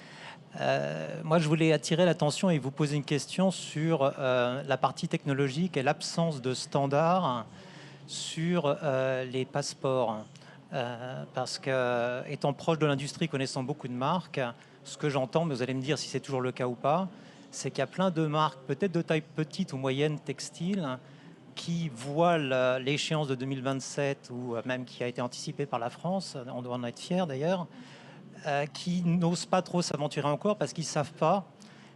Moi, je voulais attirer l'attention et vous poser une question sur la partie technologique et l'absence de standards sur les passeports. Parce que, étant proche de l'industrie, connaissant beaucoup de marques, ce que j'entends, mais vous allez me dire si c'est toujours le cas ou pas, c'est qu'il y a plein de marques, peut-être de taille petite ou moyenne textile, qui voient l'échéance de 2027, ou même qui a été anticipée par la France, on doit en être fiers d'ailleurs, qui n'osent pas trop s'aventurer encore parce qu'ils ne savent pas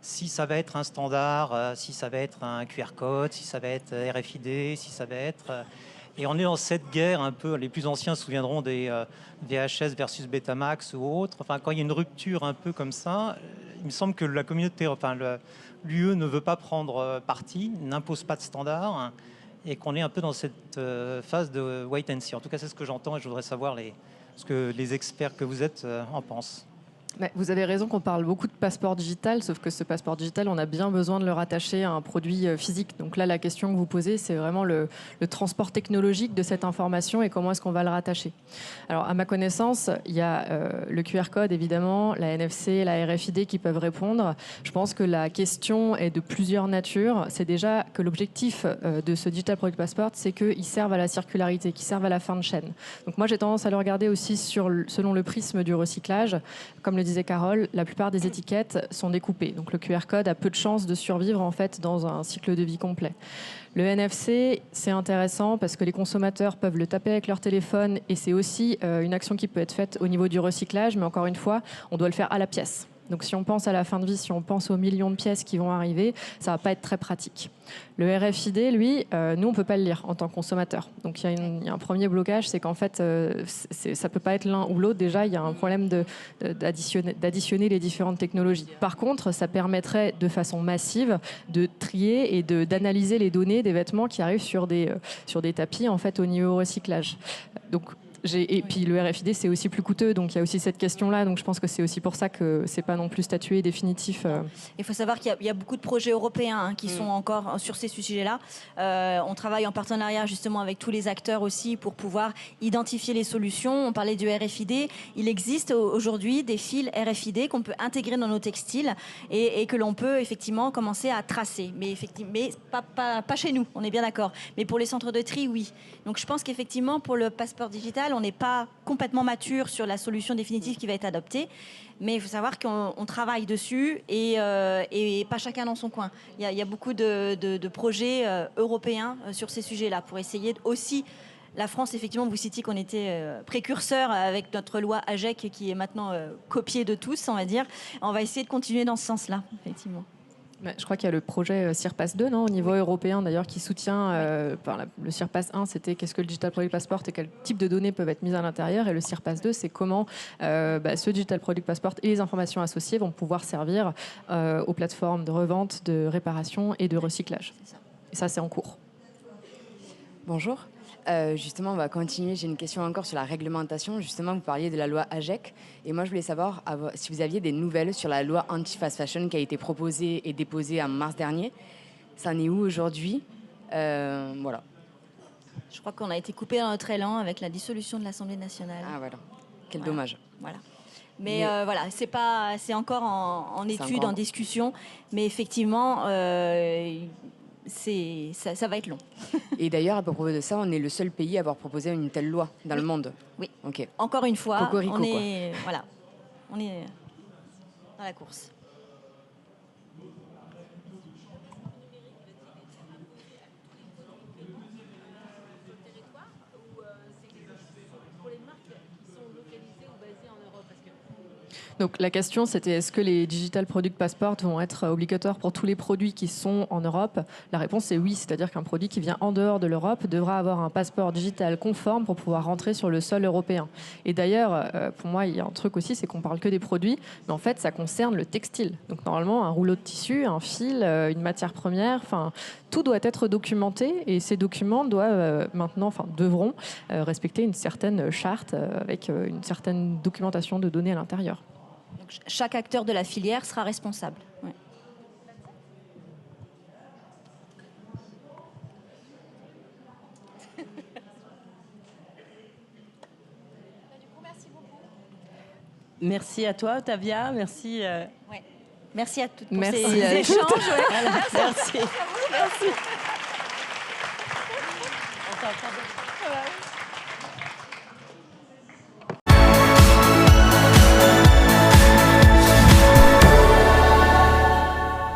si ça va être un standard, si ça va être un QR code, si ça va être RFID, si ça va être... Et on est dans cette guerre un peu, les plus anciens se souviendront des VHS versus Betamax ou autres. Enfin, quand il y a une rupture un peu comme ça, il me semble que la communauté, enfin l'UE ne veut pas prendre parti, n'impose pas de standards, et qu'on est un peu dans cette phase de wait and see. En tout cas, c'est ce que j'entends et je voudrais savoir ce que les experts que vous êtes en pensent. Mais vous avez raison qu'on parle beaucoup de passeport digital, sauf que ce passeport digital, on a bien besoin de le rattacher à un produit physique. Donc là, la question que vous posez, c'est vraiment le transport technologique de cette information et comment est-ce qu'on va le rattacher. Alors, à ma connaissance, il y a le QR code, évidemment, la NFC, la RFID qui peuvent répondre. Je pense que la question est de plusieurs natures. C'est déjà que l'objectif de ce Digital Product Passport, c'est qu'il serve à la circularité, qu'il serve à la fin de chaîne. Donc moi, j'ai tendance à le regarder aussi selon le prisme du recyclage. Comme le disait Carole, la plupart des étiquettes sont découpées. Donc le QR code a peu de chances de survivre en fait dans un cycle de vie complet. Le NFC, c'est intéressant parce que les consommateurs peuvent le taper avec leur téléphone et c'est aussi une action qui peut être faite au niveau du recyclage, mais encore une fois, on doit le faire à la pièce. Donc si on pense à la fin de vie, si on pense aux millions de pièces qui vont arriver, ça ne va pas être très pratique. Le RFID, lui, nous, on ne peut pas le lire en tant que consommateur. Donc il y a un premier blocage, c'est qu'en fait, ça ne peut pas être l'un ou l'autre. Déjà, il y a un problème d'additionner les différentes technologies. Par contre, ça permettrait de façon massive de trier et d'analyser les données des vêtements qui arrivent sur des tapis en fait, au niveau recyclage. Donc, Et puis le RFID, c'est aussi plus coûteux, donc il y a aussi cette question-là. Donc je pense que c'est aussi pour ça que c'est pas non plus statué définitif. Il faut savoir qu'il y a beaucoup de projets européens qui sont encore sur ces sujets-là. On travaille en partenariat justement avec tous les acteurs aussi pour pouvoir identifier les solutions. On parlait du RFID. Il existe aujourd'hui des fils RFID qu'on peut intégrer dans nos textiles et que l'on peut effectivement commencer à tracer. Mais pas chez nous, on est bien d'accord. Mais pour les centres de tri, oui. Donc je pense qu'effectivement pour le passeport digital, on n'est pas complètement mature sur la solution définitive qui va être adoptée, mais il faut savoir qu'on travaille dessus et pas chacun dans son coin. Il y a beaucoup de projets européens sur ces sujets-là pour essayer aussi. La France, effectivement, vous citiez qu'on était précurseur avec notre loi AGEC qui est maintenant copiée de tous, on va dire. On va essayer de continuer dans ce sens-là, effectivement. Je crois qu'il y a le projet CIRPASS 2, non, au niveau européen d'ailleurs, qui soutient. Le CIRPASS 1, c'était qu'est-ce que le Digital Product Passport et quel type de données peuvent être mises à l'intérieur. Et le CIRPASS 2, c'est comment ce Digital Product Passport et les informations associées vont pouvoir servir aux plateformes de revente, de réparation et de recyclage. Et ça, c'est en cours. Bonjour. Justement, on va continuer. J'ai une question encore sur la réglementation. Justement, vous parliez de la loi AGEC. Et moi, je voulais savoir si vous aviez des nouvelles sur la loi anti-fast fashion qui a été proposée et déposée en mars dernier. Ça en est où aujourd'hui? Voilà. Je crois qu'on a été coupé dans notre élan avec la dissolution de l'Assemblée nationale. Ah, voilà. Quel dommage. Voilà. Mais voilà, c'est encore en étude, en discussion. Mais effectivement... ça va être long. Et d'ailleurs, à propos de ça, on est le seul pays à avoir proposé une telle loi dans le monde. Oui. Ok. Encore une fois, Cocorico, on est dans la course. Donc la question, c'était est-ce que les Digital Product Passports vont être obligatoires pour tous les produits qui sont en Europe? La réponse est oui, c'est-à-dire qu'un produit qui vient en dehors de l'Europe devra avoir un passeport digital conforme pour pouvoir rentrer sur le sol européen. Et d'ailleurs, pour moi, il y a un truc aussi, c'est qu'on parle que des produits, mais en fait, ça concerne le textile. Donc normalement, un rouleau de tissu, un fil, une matière première, tout doit être documenté et ces documents doivent devront respecter une certaine charte avec une certaine documentation de données à l'intérieur. Donc, chaque acteur de la filière sera responsable. Ouais. Merci à toi, Otavia. Merci. Ouais. Merci à toutes pour merci ces échanges. Voilà, merci. Merci. On t'entend.